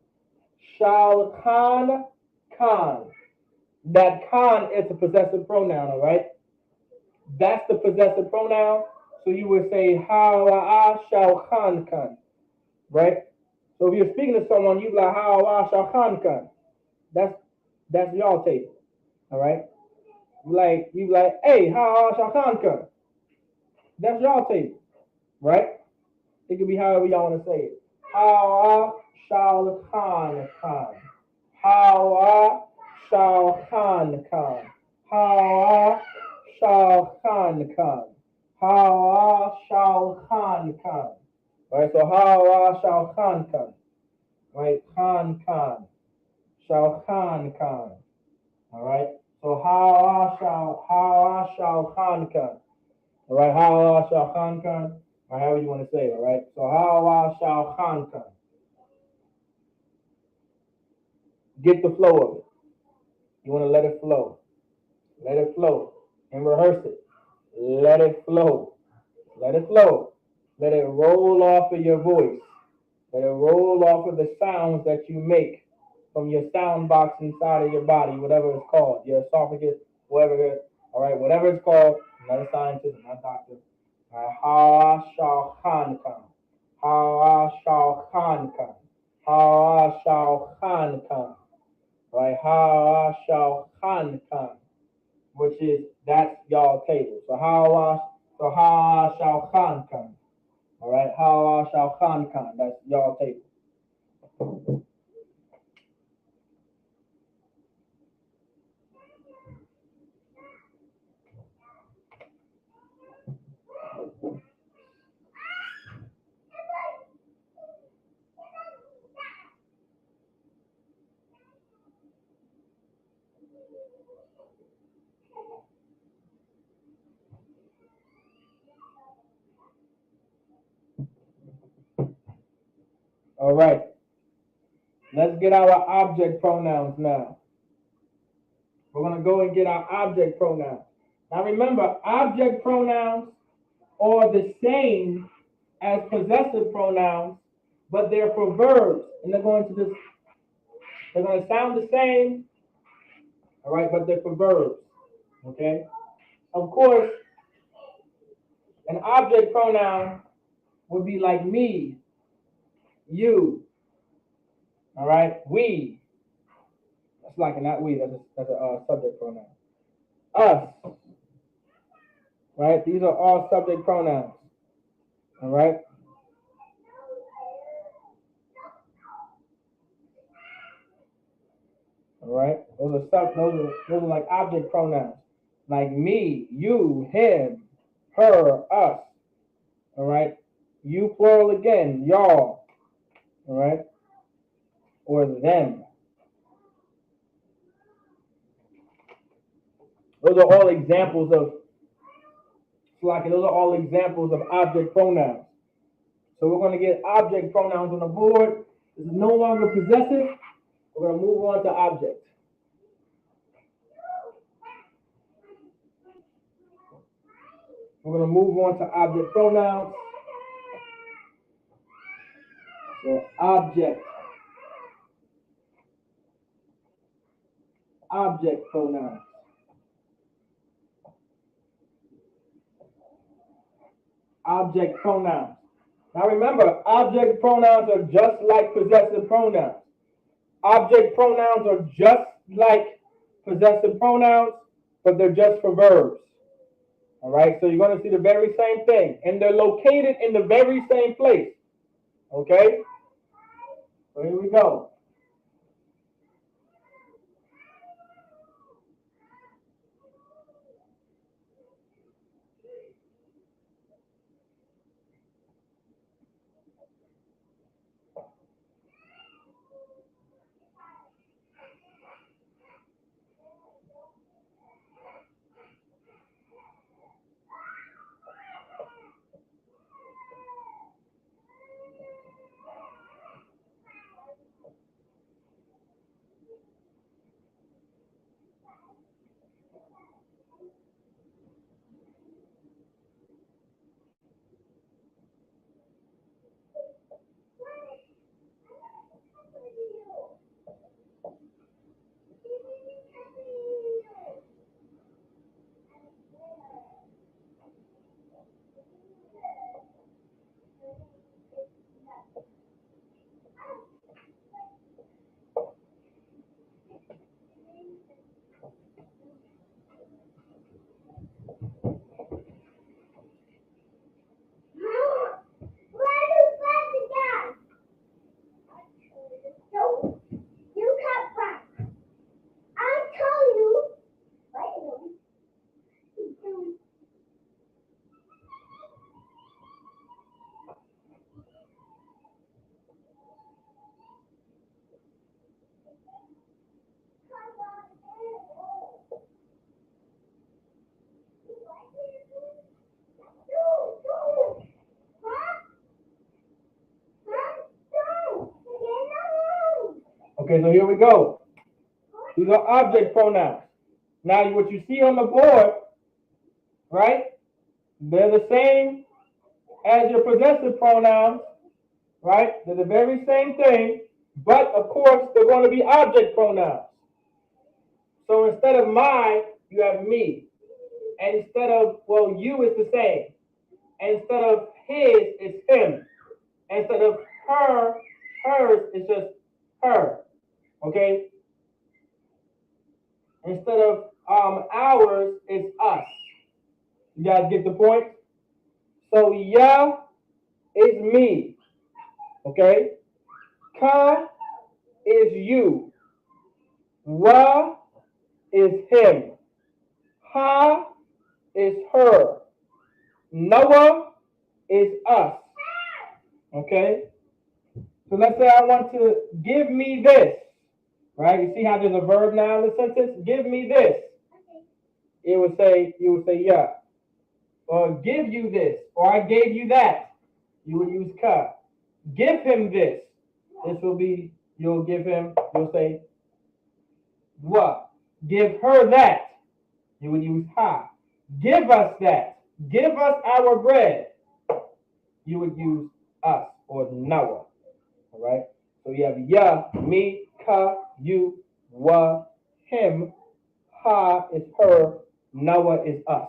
Shall Khan. That Khan is a possessive pronoun, all right? That's the possessive pronoun. So you would say, how shall Khan come, right? So if you're speaking to someone, you be like, how shall Khan come. That's y'all table, all right? You be like, hey, how shall Khan come. That's y'all table, right? It could be however y'all want to say it. How shall Khan come. How shall Khan come. How shall Khan come. How shall Khan come. Right, so how shall Khan come. Right, Khan. Shall Khan come. All right, so how shall Khan come. All right, how shall Khan come. Or however you want to say it. All right, so how shall Khan come. Get the flow of it. You want to let it flow. Let it flow and rehearse it. Let it flow. Let it flow. Let it roll off of your voice. Let it roll off of the sounds that you make from your sound box inside of your body, whatever it's called, your esophagus, whatever it is. All right, whatever it's called. I'm not a scientist, I'm not a doctor. All right, how shall Khan come? How shall Khan come? How shall Khan come? Right, how shall Khan come? Which is that's y'all table. So how shall Khan come? All right, how shall Khan come? That's y'all table. All right, let's get our object pronouns now. We're going to go and get our object pronouns. Now remember, object pronouns are the same as possessive pronouns, but they're for verbs, and they're going to sound the same, all right, but they're for verbs, okay? Of course, an object pronoun would be like me, you, all right, we. That's like not we. That's a subject pronoun. Us, right? These are all subject pronouns, all right? All right, those are like object pronouns, like me, you, him, her, us. All right, you plural again, y'all. All right, or them. Those are all examples of those are all examples of object pronouns. So we're going to get object pronouns on the board. This is no longer possessive. We're going to move on to object. We're going to move on to object pronouns. So object pronouns. Object pronouns. Now remember, object pronouns are just like possessive pronouns. Object pronouns are just like possessive pronouns, but they're just for verbs. All right, so you're going to see the very same thing, and they're located in the very same place. Okay, so here we go. Okay, so here we go. These are object pronouns. Now, what you see on the board, right? They're the same as your possessive pronouns, right? They're the very same thing, but of course, they're going to be object pronouns. So instead of my, you have me. And instead of, well, you is the same. And instead of his, it's him. And instead of her, hers is just her. Okay? Instead of ours, it's us. You guys get the point? So ya is me. Okay? Ka is you. Wa is him. Ha is her. Noah is us. Okay? So let's say I want to give me this. Right? You see how there's a verb now in the sentence? Give me this. You would say yeah. Or give you this. Or I gave you that. You would use ka. Give him this. This will be, you'll say wa. Give her that. You would use ha. Give us that. Give us our bread. You would use us or Noah. All right. So you have ya, me, ka, you, wa, him, ha is her, Noah is us.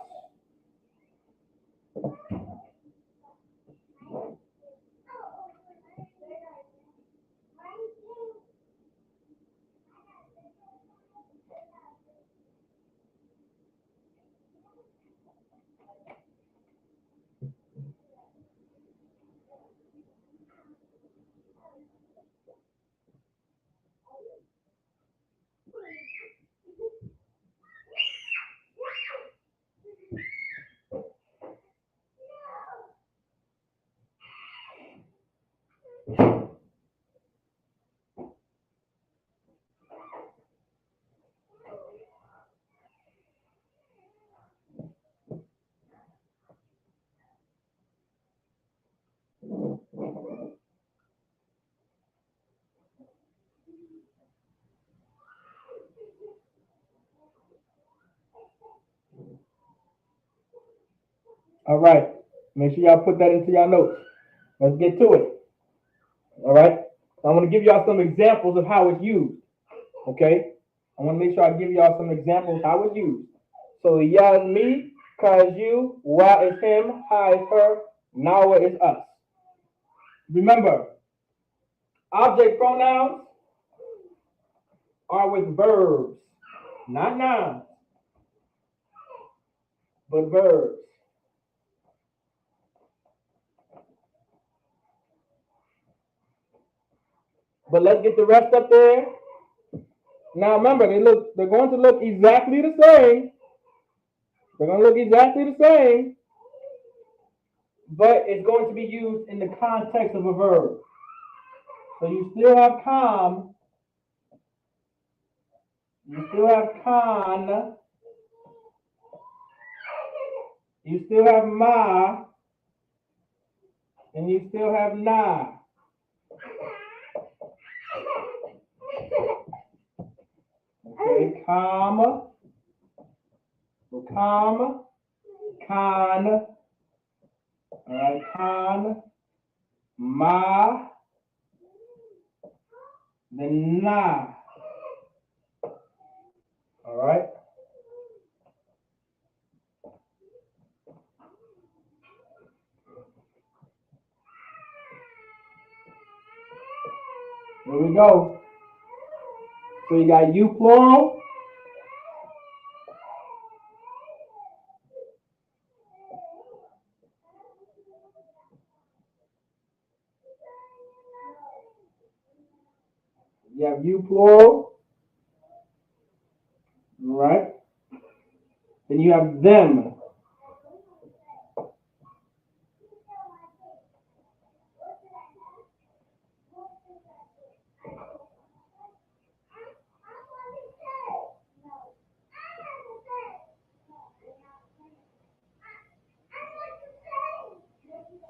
All right. Make sure y'all put that into your notes. Let's get to it. All right. So I want to give y'all some examples of how it's used. Okay. I want to make sure I give y'all some examples of how it's used. So ya is me, ka is you, wa is him, ha is her, nawa is us. Remember, object pronouns are with verbs, not nouns, but verbs. But let's get the rest up there. Now remember, they're going to look exactly the same. They're going to look exactly the same, but it's going to be used in the context of a verb. So you still have calm, you still have con, you still have ma, and you still have na. Okay, calm, calm, con, all right, con, ma, then na. All right. Here we go. So you got you plural. You have you plural. All right. Then you have them.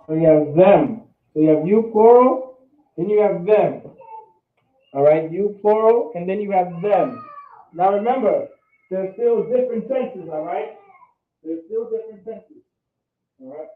So you have them. So you have you plural, then you have them. All right, you plural, and then you have them. Now remember, there's still different tenses, all right? There's still different tenses, all right?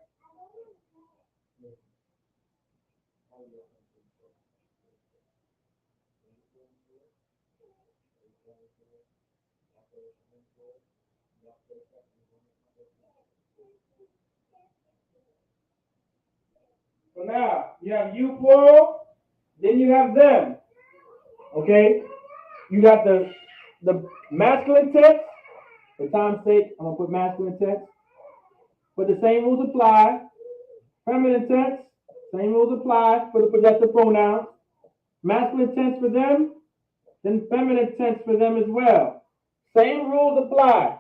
So now, you have you plural, then you have them, okay? You got the masculine tense. For time's sake, I'm going to put masculine tense. But the same rules apply. Feminine tense, same rules apply for the possessive pronouns. Masculine tense for them, then feminine tense for them as well. Same rules apply.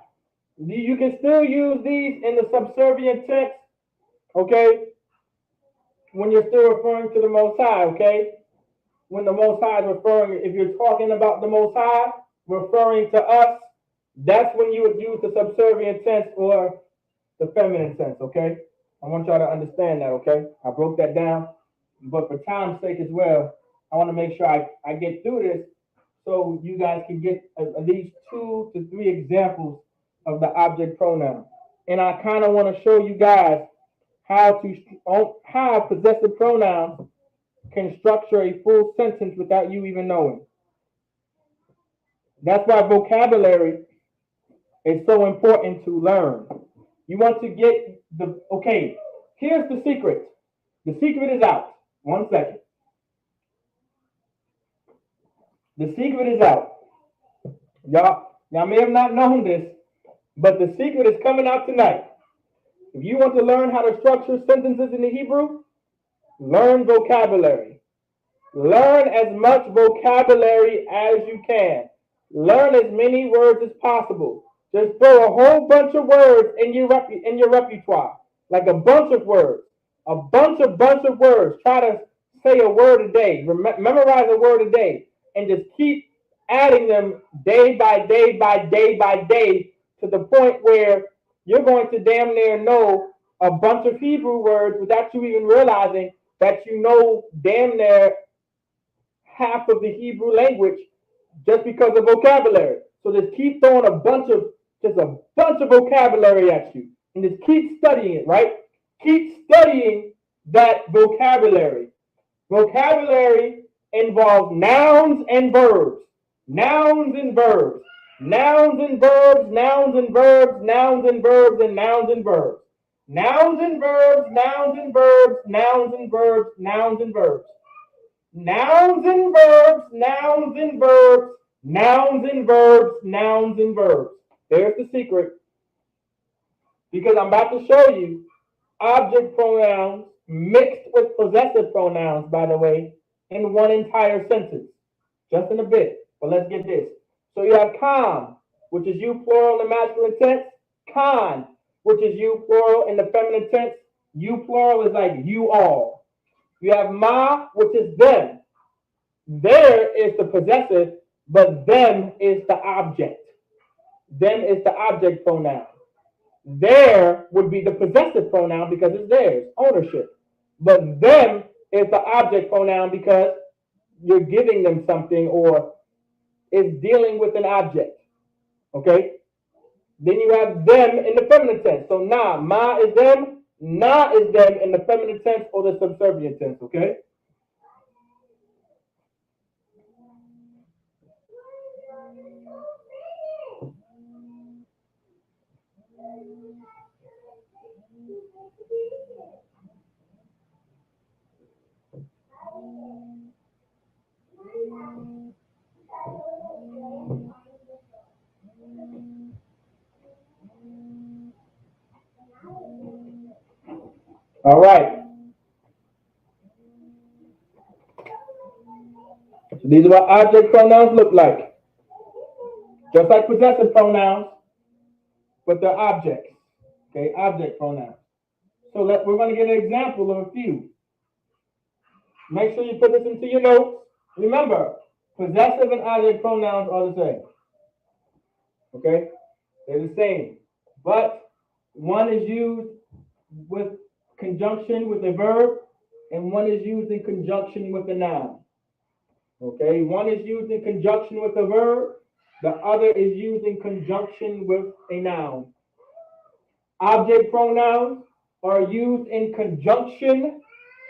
You can still use these in the subservient tense, okay, when you're still referring to the Most High, okay? When the Most High is referring, if you're talking about the Most High, referring to us, that's when you would use the subservient tense or the feminine tense, okay? I want y'all to understand that, okay? I broke that down, but for time's sake as well, I want to make sure I get through this so you guys can get at least 2 to 3 examples of the object pronoun. and I kind of want to show you guys how possessive pronouns can structure a full sentence without you even knowing. That's why vocabulary is so important to learn. You want to get okay, here's the secret. The secret is out. 1 second. The secret is out. Y'all may have not known this, but the secret is coming out tonight. If you want to learn how to structure sentences in the Hebrew, learn vocabulary. Learn as much vocabulary as you can. Learn as many words as possible. Just throw a whole bunch of words in your repertoire, like a bunch of words, a bunch of words. Try to say a word a day. Memorize a word a day, and just keep adding them day by day by day by day to the point where you're going to damn near know a bunch of Hebrew words without you even realizing that you know damn near half of the Hebrew language just because of vocabulary. So just keep throwing a bunch of vocabulary at you, and just keep studying it, right? Keep studying that vocabulary. Vocabulary involves nouns and verbs. Nouns and verbs. Nouns and verbs, nouns and verbs, nouns and verbs, and nouns and verbs. Nouns and verbs, nouns and verbs, nouns and verbs, nouns and verbs. Nouns and verbs, nouns and verbs, nouns and verbs, nouns and verbs. There's the secret. Because I'm about to show you object pronouns mixed with possessive pronouns, by the way, in one entire sentence. Just in a bit. But let's get this. So you have con, which is you plural in the masculine tense. Con, which is you plural in the feminine tense. You plural is like you all. You have ma, which is them. There is the possessive, but them is the object. Them is the object pronoun. There would be the possessive pronoun because it's theirs, ownership. But them is the object pronoun because you're giving them something or is dealing with an object. Okay? Then you have them in the feminine tense. So ma is them, na is them in the feminine tense or the subservient tense. Okay? All right. So these are what object pronouns look like. Just like possessive pronouns, but they're objects. Okay, object pronouns. So we're going to get an example of a few. Make sure you put this into your notes. Remember, possessive and object pronouns are the same. Okay? They're the same. But one is used with conjunction with a verb, and one is used in conjunction with a noun. Okay? One is used in conjunction with a verb, the other is used in conjunction with a noun. Object pronouns are used in conjunction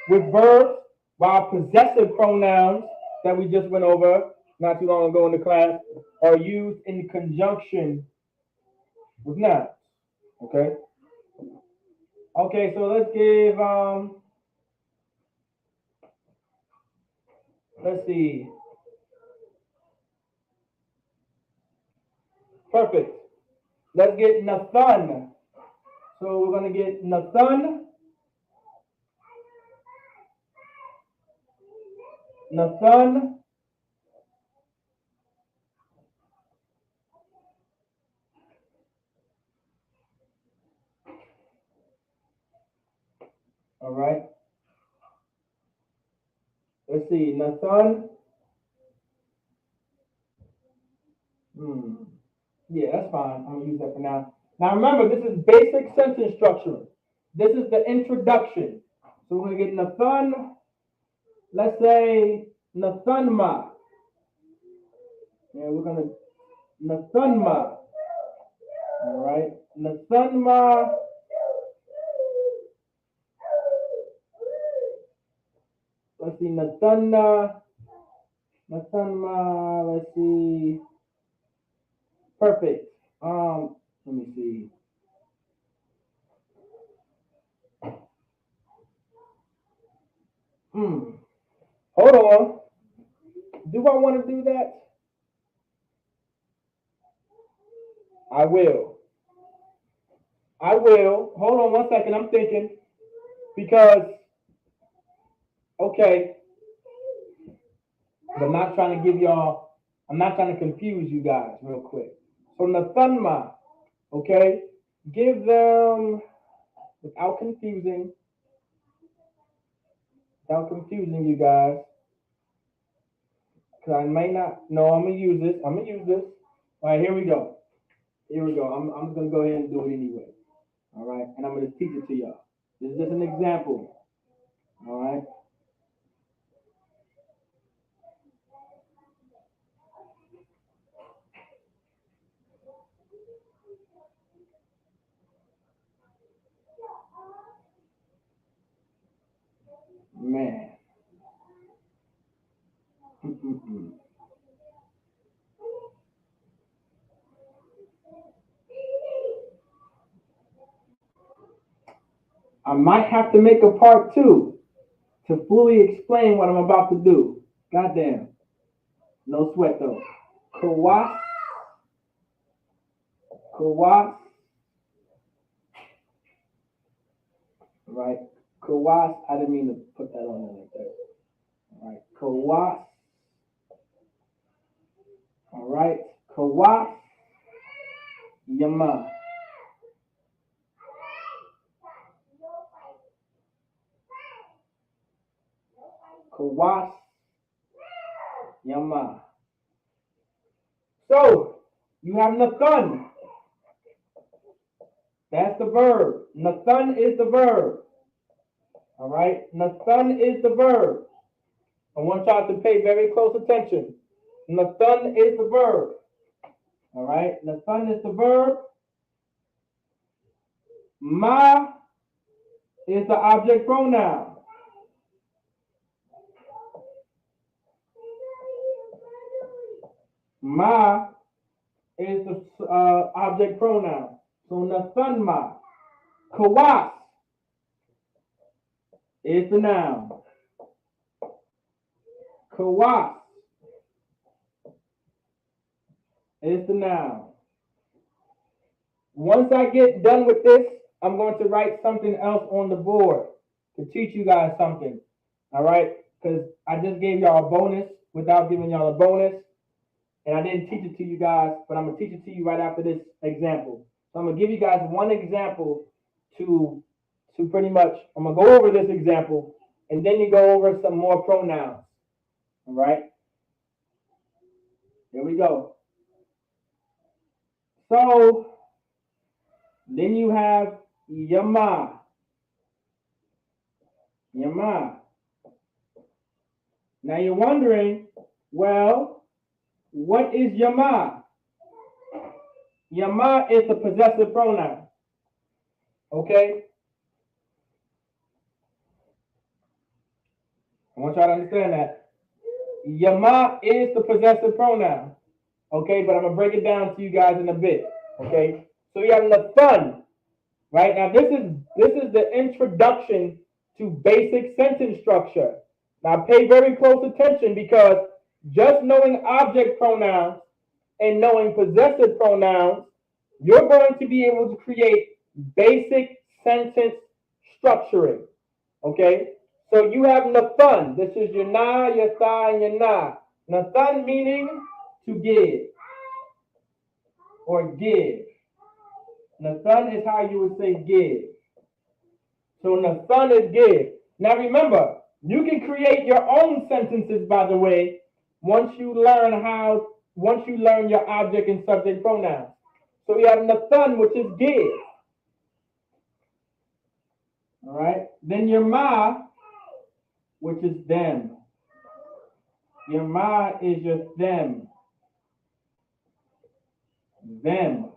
with verbs, while possessive pronouns that we just went over not too long ago in the class are used in conjunction with nouns. Okay? Okay, so let's give, let's see. Perfect. Let's get Nathan. So we're going to get Nathan. Nathan. All right. Let's see. Nathan. Yeah, that's fine. I'm going to use that for now. Now remember, this is basic sentence structure. This is the introduction. So we're going to get Nathan. Let's say Nathanma. Yeah, we're going to Nathanma. All right. Nathunma. Let's see, Nathunma. Let's see. Perfect. Let me see. Hold on. Do I want to do that? I will. Hold on 1 second. I'm thinking because, okay, but I'm not trying to confuse you guys real quick. So Nathunma, okay, give them, without confusing you guys, because I may not, no, I'm going to use this. All right, here we go. I'm just going to go ahead and do it anyway. All right, and I'm going to teach it to y'all. This is just an example. All right. Man. I might have to make a part 2 to fully explain what I'm about to do. Goddamn. No sweat though. Kawas. Right. Kawas. I didn't mean to put that on there like that. All right. Kawas. All right. Kawas. Yama. Kawas. Yama. So, you have Nathun. That's the verb. Nathun is the verb. All right? Nathun is the verb. I want y'all to pay very close attention. Nathun is the verb. All right? Nathun is the verb. Ma is the object pronoun. Ma is the object pronoun. So Nathunma. Kawas is the noun. Kawas is the noun. Once I get done with this, I'm going to write something else on the board to teach you guys something. All right? Because I just gave y'all a bonus without giving y'all a bonus. And I didn't teach it to you guys, but I'm going to teach it to you right after this example. So I'm going to give you guys one example to pretty much, I'm going to go over this example, and then you go over some more pronouns. All right? Here we go. So, then you have Yama. Yama. Now you're wondering, well, what is Yama? Yama is the possessive pronoun. Okay? I want y'all to understand that. Yama is the possessive pronoun. Okay, but I'm going to break it down to you guys in a bit. Okay? So you have Nathun. Right? Now this is the introduction to basic sentence structure. Now pay very close attention because just knowing object pronouns and knowing possessive pronouns, you're going to be able to create basic sentence structuring. Okay? So you have Nathun. This is your na, your tha, and your na. Nathun meaning to give or give. Nathun is how you would say give. So Nathun is give. Now remember, you can create your own sentences, by the way, once you learn your object and subject pronouns. So we have Nathun, which is give. All right. Then your ma, which is them. Your ma is your them. Them.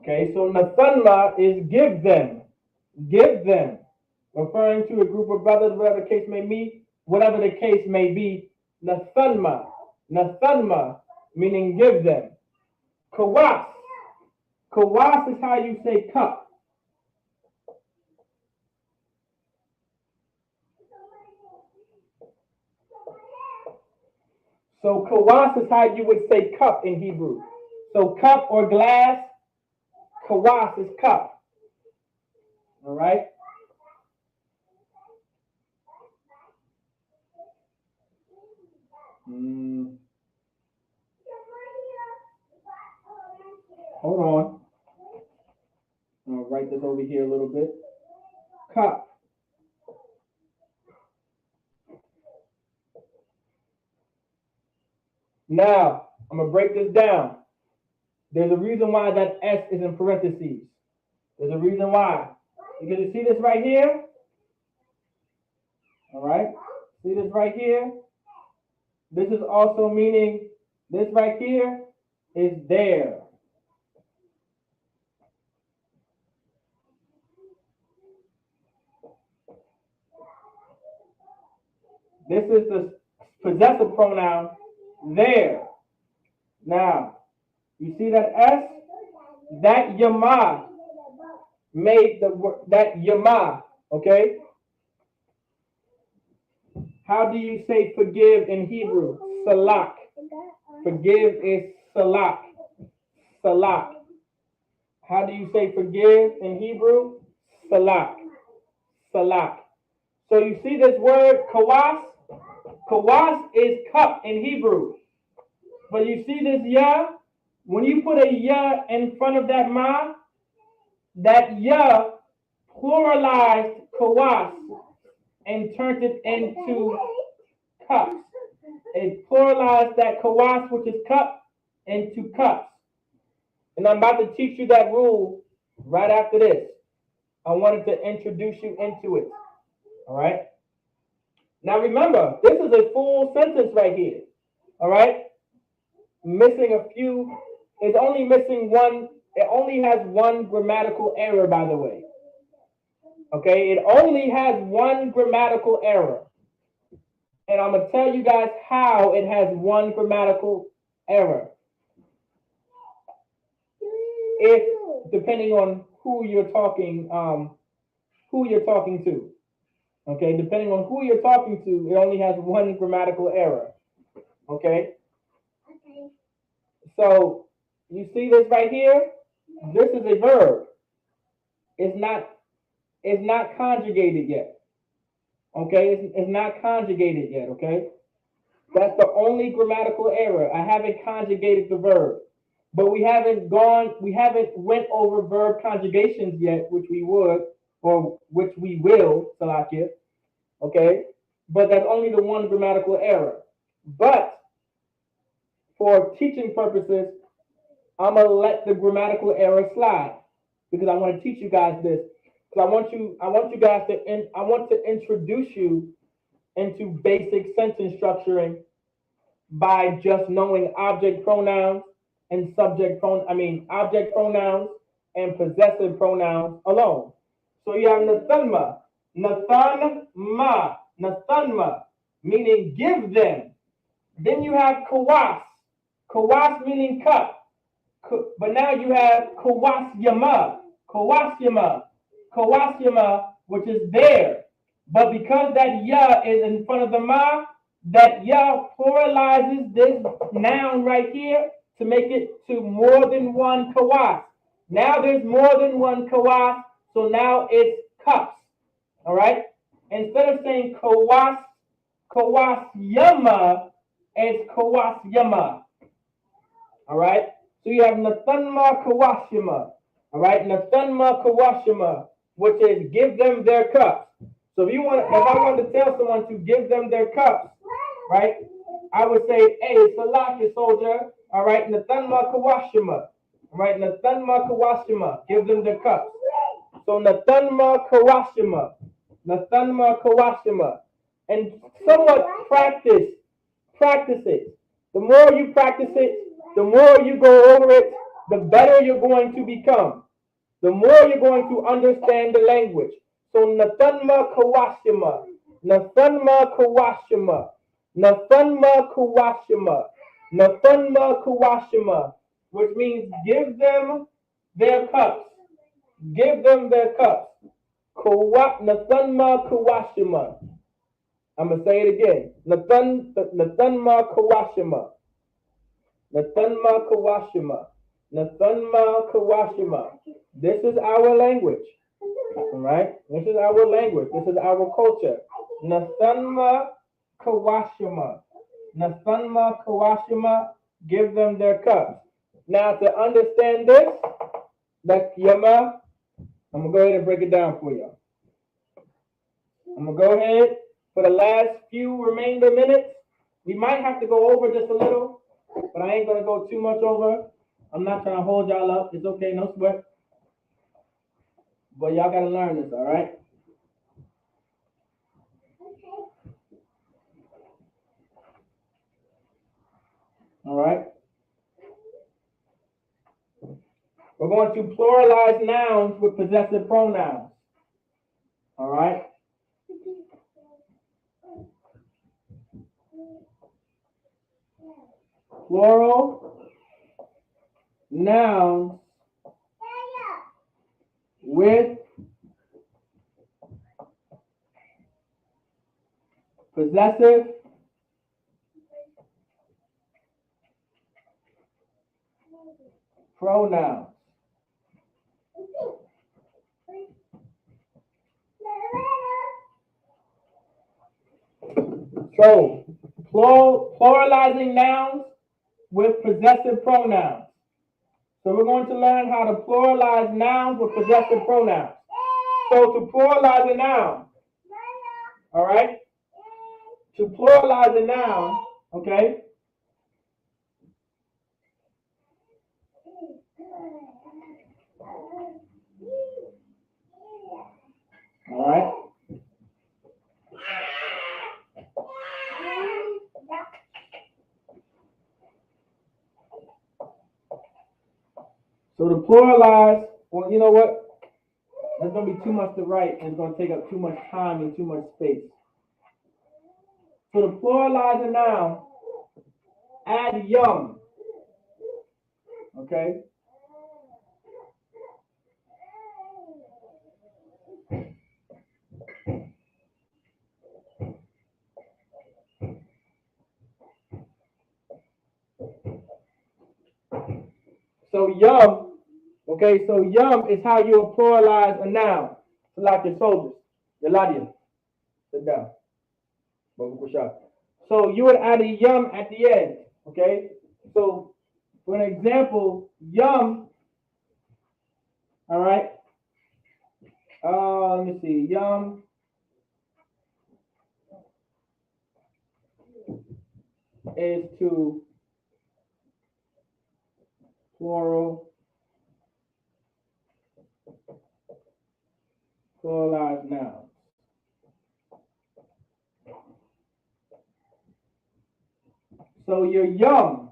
Okay, so Nathanma is give them. Give them. Referring to a group of brothers, whatever the case may be, whatever the case may be. Nathanma. Nathanma, meaning give them. Kawas. Kawas is how you say cup. So kawas is how you would say cup in Hebrew. So cup or glass, kawas is cup. All right? Hold on. I'm going to write this over here a little bit. Cup. Now, I'm going to break this down. There's a reason why that S is in parentheses. There's a reason why. Because you see this right here? All right? See this right here? This is also meaning this right here is there. This is the possessive pronoun there. Now, you see that S? That yama made that yama, okay? How do you say forgive in Hebrew? Salak. Forgive is salak. Salak. How do you say forgive in Hebrew? Salak. Salak. So you see this word kawas? Kawas is cup in Hebrew. But you see this ya? When you put a ya in front of that ma, that ya pluralized kawas and turned it into cups. It pluralized that kawas, which is cup, into cups. And I'm about to teach you that rule right after this. I wanted to introduce you into it. All right? Now remember, this is a full sentence right here. All right? Missing a few. It's only missing one. It only has one grammatical error, by the way. Okay? It only has one grammatical error. And I'm going to tell you guys how it has one grammatical error. If, depending on who you're talking to. Okay, depending on who you're talking to, it only has one grammatical error. Okay? So, you see this right here? This is a verb. It's not conjugated yet. Okay? It's not conjugated yet, okay? That's the only grammatical error. I haven't conjugated the verb. But we haven't went over verb conjugations yet, which we would, or which we will, Salakia. Okay? But that's only the one grammatical error. But for teaching purposes, I'm gonna let the grammatical error slide because I want to teach you guys this. Because I want to introduce you into basic sentence structuring by just knowing object pronouns and object pronouns and possessive pronouns alone. So you have Nathanma, Nathanma, Nathanma, meaning give them. Then you have Kawas, Kawas meaning cup. But now you have Kawasyama, Kawasyama, Kawasyama, which is there. But because that ya is in front of the ma, that ya pluralizes this noun right here to make it to more than one kawas. Now there's more than one kawas, so now it's cups. All right? Instead of saying kawas, kawasyama, it's kawasyama. All right? So you have Nathanma kawasyama. All right? Nathanma kawasyama, which is give them their cups. So if I want to tell someone to give them their cups, right? I would say, hey, Salaki soldier, all right, Nathanma Kawashima. All right, Nathanma Kawashima, give them their cups. So Nathanma Kawashima, Nathanma Kawashima. And somewhat practice it. The more you practice it, the more you go over it, the better you're going to become. The more you're going to understand the language. So Nathanma Kawashima, Nathanma Kawashima, Nathanma Kawashima, Nathanma Kawashima, which means give them their cups. Give them their cups. Nathanma Kawashima. I'm going to say it again. Nathanma Kawashima. Nathanma Kawashima. Nathanma Kawashima. This is our language. All right? This is our language. This is our culture. Nathanma Kawashima. Nathanma Kawashima. Give them their cups. Now, to understand this, that Yama, I'm going to go ahead and break it down for you. I'm going to go ahead for the last few remainder minutes. We might have to go over just a little, but I ain't going to go too much over. I'm not trying to hold y'all up. It's okay, no sweat. But y'all got to learn this, all right? All right? We're going to pluralize nouns with possessive pronouns. All right? Plural nouns with possessive pronouns. So, pluralizing nouns with possessive pronouns. So we're going to learn how to pluralize nouns with possessive pronouns. So to pluralize a noun, all right? To pluralize a noun, okay? All right? So to pluralize, well, you know what? There's going to be too much to write, and it's going to take up too much time and too much space. So to pluralize a noun, add yum. Okay? So yum, okay, so yum is how you pluralize a noun. So like your soldiers, your ladian. Sit down. So you would add a yum at the end, okay? So for an example, yum, all right? Let me see, yum is to pluralize nouns. So your yum,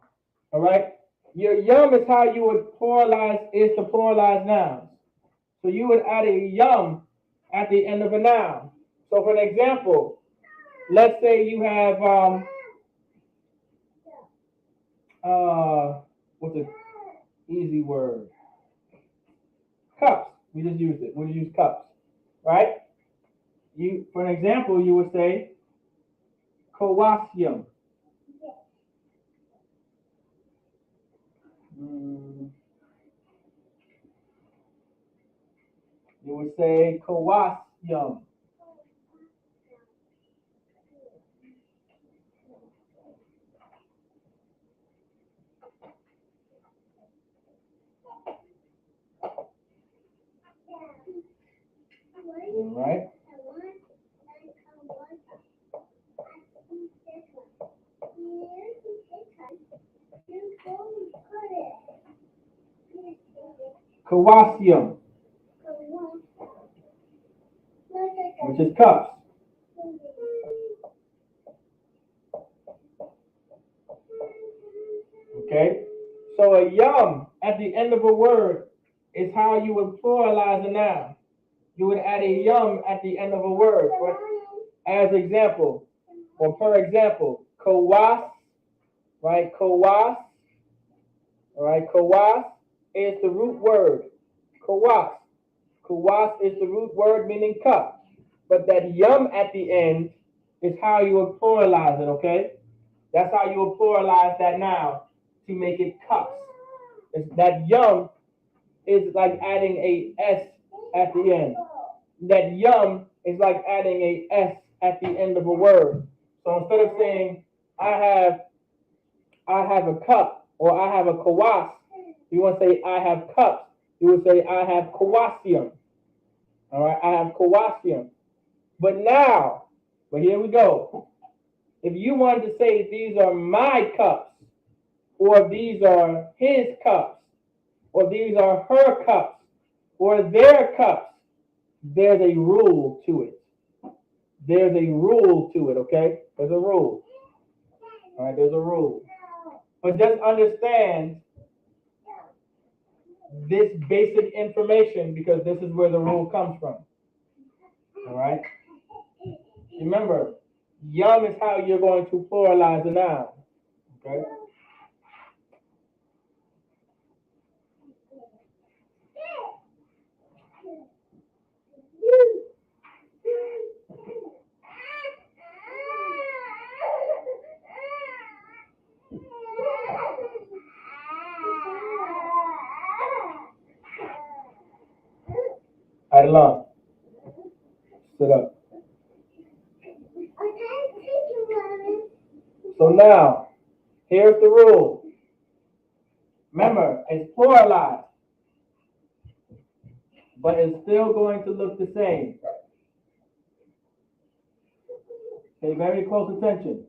all right? Your yum is how you would pluralize nouns. So you would add a yum at the end of a noun. So for an example, let's say you have what's an easy word? Cups. We just used it. We use cups, right? You, for an example, you would say kawasium. You would say kawasium. All right. Kawasium, which is cups. Okay. So a yum at the end of a word is how you would pluralize a noun. You would add a yum at the end of a word. As example, or per example, kawas, right? Kawas, all right? Kawas is the root word. Kawas. Kawas is the root word meaning cup. But that yum at the end is how you would pluralize it, okay? That's how you would pluralize that noun to make it cups. That yum is like adding a S at the end. That yum is like adding a S at the end of a word. So instead of saying I have a cup or I have a kawas, you want to say I have cups. You would say I have kawasium. All right, I have kawasium. But here we go. If you wanted to say these are my cups, or these are his cups, or these are her cups, or their cups, there's a rule to it. There's a rule to it, okay? There's a rule. All right, there's a rule. But just understand this basic information because this is where the rule comes from. All right? Remember, yum is how you're going to pluralize a noun. Okay? Adelon, sit up. So now, here's the rule. Remember, it's pluralized, but it's still going to look the same. Pay very close attention.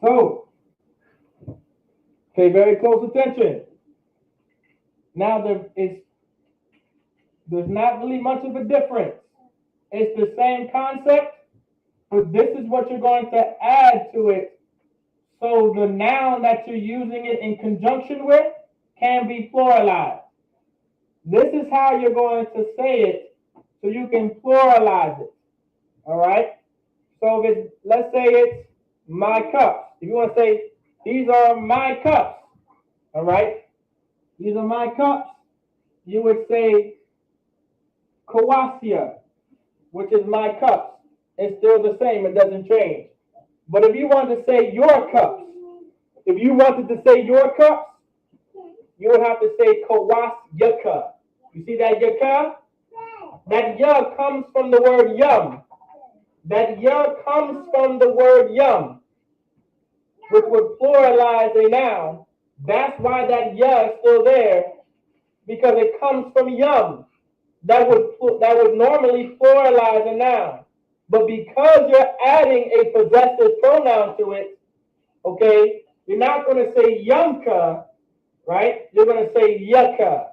So, pay very close attention. Now there's not really much of a difference. It's the same concept, but this is what you're going to add to it. So the noun that you're using it in conjunction with can be pluralized. This is how you're going to say it so you can pluralize it. All right? So let's say it's my cups. If you want to say, these are my cups. All right? These are my cups. You would say kawasia, which is my cups. It's still the same. It doesn't change. But if you wanted to say your cups, if you wanted to say your cups, you would have to say kawas yaka. You see that yaka? That ya comes from the word yum. That ya comes from the word yum, which would pluralize a noun. That's why that ya is still there, because it comes from yum. That would normally pluralize a noun. But because you're adding a possessive pronoun to it, okay, you're not going to say yumka, right? You're going to say yucca.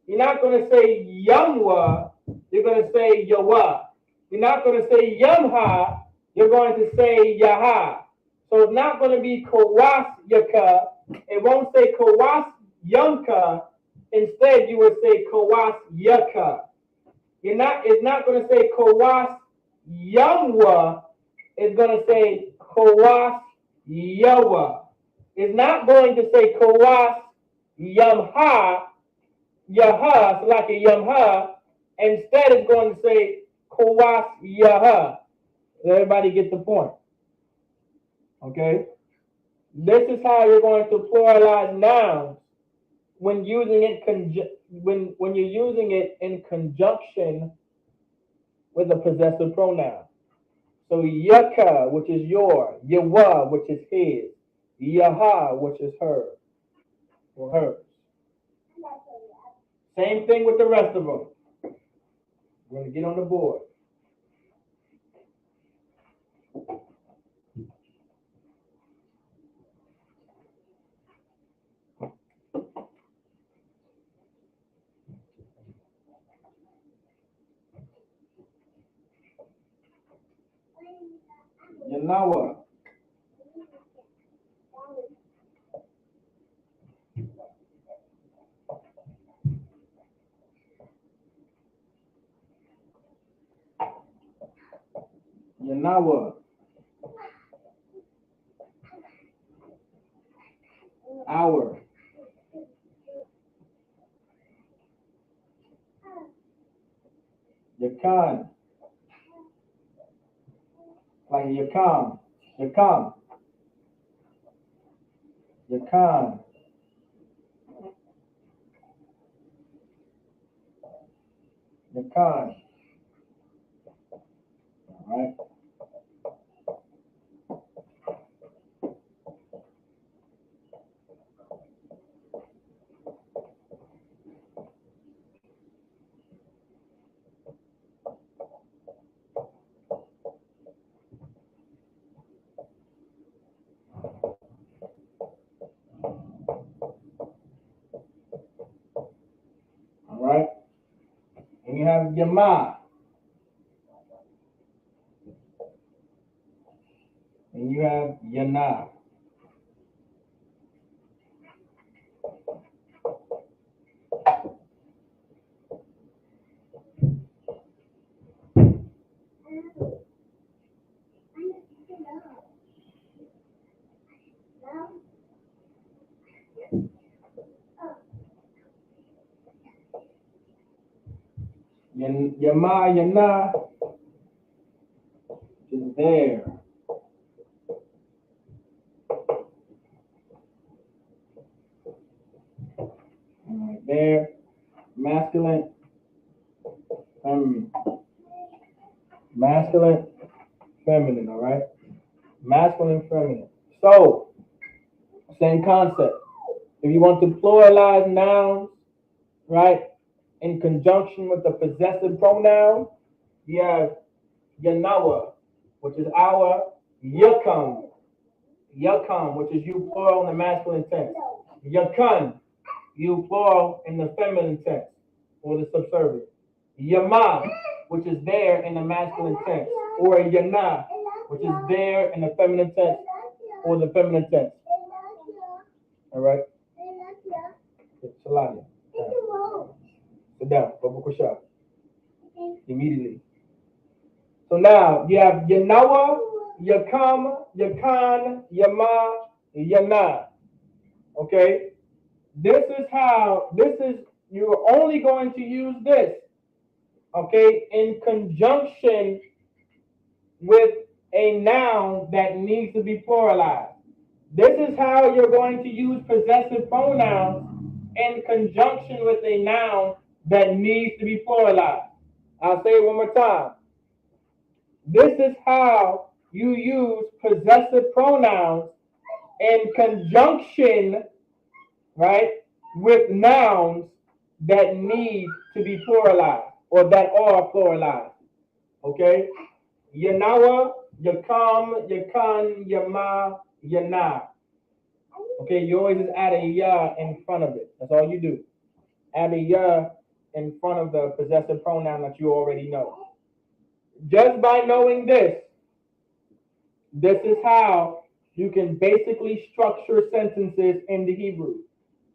You're not going to say yumwa. You're going to say yawa. You're not going to say yumha. You're going to say yaha. So it's not going to be kawas yucca. It won't say kawas yumka. instead you would say kawas yaka. It's not going to say kawas yamwa. It's going to say kawas yawa. It's not going to say kawas yamha, yaha, so like a yamha. Instead, it's going to say kawas yaha. So everybody get the point. Okay? This is how you're going to pluralize nouns when using it when you're using it in conjunction with a possessive pronoun. So yaka, which is your, yawa, which is his, yaha, which is her or hers. Same thing with the rest of them. We're going to get on the board. Yanawa. Yanawa. Our. Yakan. Like yakam. Yakam. Yakan. Yakan. All right. All right. And you have Yama. And you have Yana. Yama, Yana is there. All right, there. Masculine, feminine. Masculine, feminine, all right? Masculine, feminine. So, same concept. If you want to pluralize nouns, right, in conjunction with the possessive pronoun, you have Yanawa, which is our, Yakam, which is you plural in the masculine tense. Yakan, you plural in the feminine tense, or the subservient. Yama, which is there in the masculine tense, or Yana, which is there in the feminine tense, or the feminine tense. All right? Saladia. Sit down. Babukusha. Immediately. So now you have Yanawa, Yakam, Yakan, Yama, Yana. Okay? You're only going to use this, okay, in conjunction with a noun that needs to be pluralized. This is how you're going to use possessive pronouns in conjunction with a noun that needs to be pluralized. I'll say it one more time. This is how you use possessive pronouns in conjunction, right, with nouns that need to be pluralized or that are pluralized. Okay? Yanawa, Yakam, Yakan, Yama, Yana. Okay, you always just add a ya in front of it. That's all you do. Add a ya in front of the possessive pronoun that you already know. Just by knowing this is how you can basically structure sentences in the Hebrew.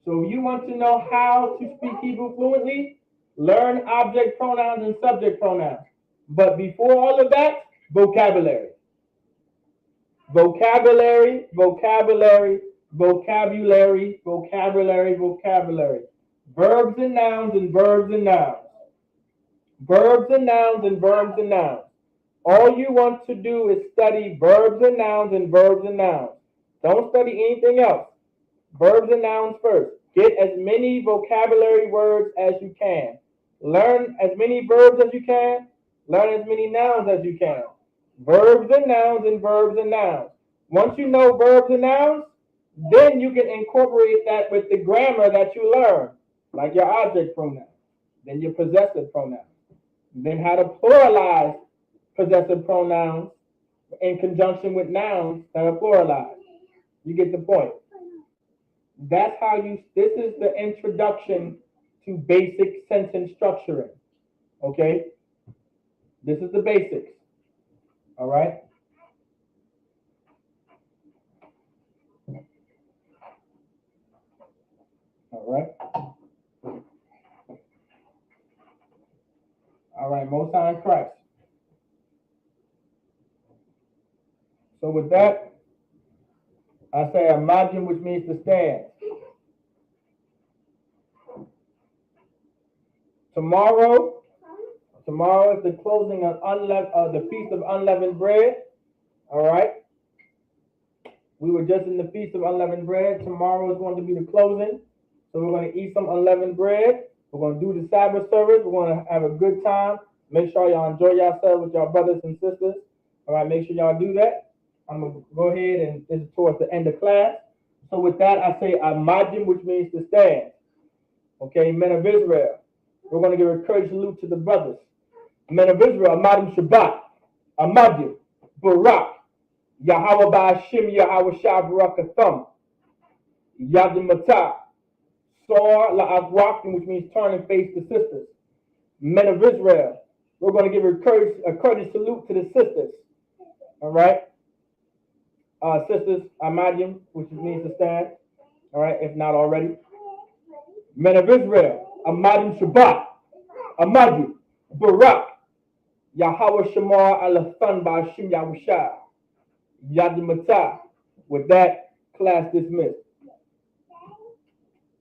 So if you want to know how to speak Hebrew fluently, learn object pronouns and subject pronouns. But before all of that, vocabulary. Vocabulary, vocabulary, vocabulary, vocabulary, vocabulary. Verbs and nouns and verbs and nouns. Verbs and nouns and verbs and nouns. All you want to do is study verbs and nouns and verbs and nouns. Don't study anything else. Verbs and nouns first. Get as many vocabulary words as you can. Learn as many verbs as you can. Learn as many nouns as you can. Verbs and nouns and verbs and nouns. Once you know verbs and nouns, then you can incorporate that with the grammar that you learn, like your object pronoun, then your possessive pronoun, then how to pluralize possessive pronouns in conjunction with nouns that are pluralized. You get the point. That's how this is the introduction to basic sentence structuring. Okay? This is the basics. All right? All right? All right, Most High in Christ. So with that, I say imagine, which means to stand. Tomorrow is the closing of the Feast of Unleavened Bread. All right? We were just in the Feast of Unleavened Bread. Tomorrow is going to be the closing. So we're going to eat some unleavened bread. We're going to do the Sabbath service. We're going to have a good time. Make sure y'all enjoy yourselves with your brothers and sisters. All right, make sure y'all do that. I'm going to go ahead, and this is towards the end of class. So with that, I say imagine, which means to stand. Okay, men of Israel. We're going to give a courage salute to the brothers. Men of Israel, Amadim Shabbat, Amadim, Barak, Yahweh Ba'ashim, Yahweh Shabarakatham, Yadim Matah, Sor La'agwakim, which means turn and face the sisters. Men of Israel, we're going to give a courteous salute to the sisters. All right? Sisters, Amadim, which means to stand. All right, if not already. Men of Israel, Amadim Shabbat, Amadim, Barak, Yahweh Shamar Alathan Ba'ashim Yahusha, Yadim Matah. With that, class dismissed.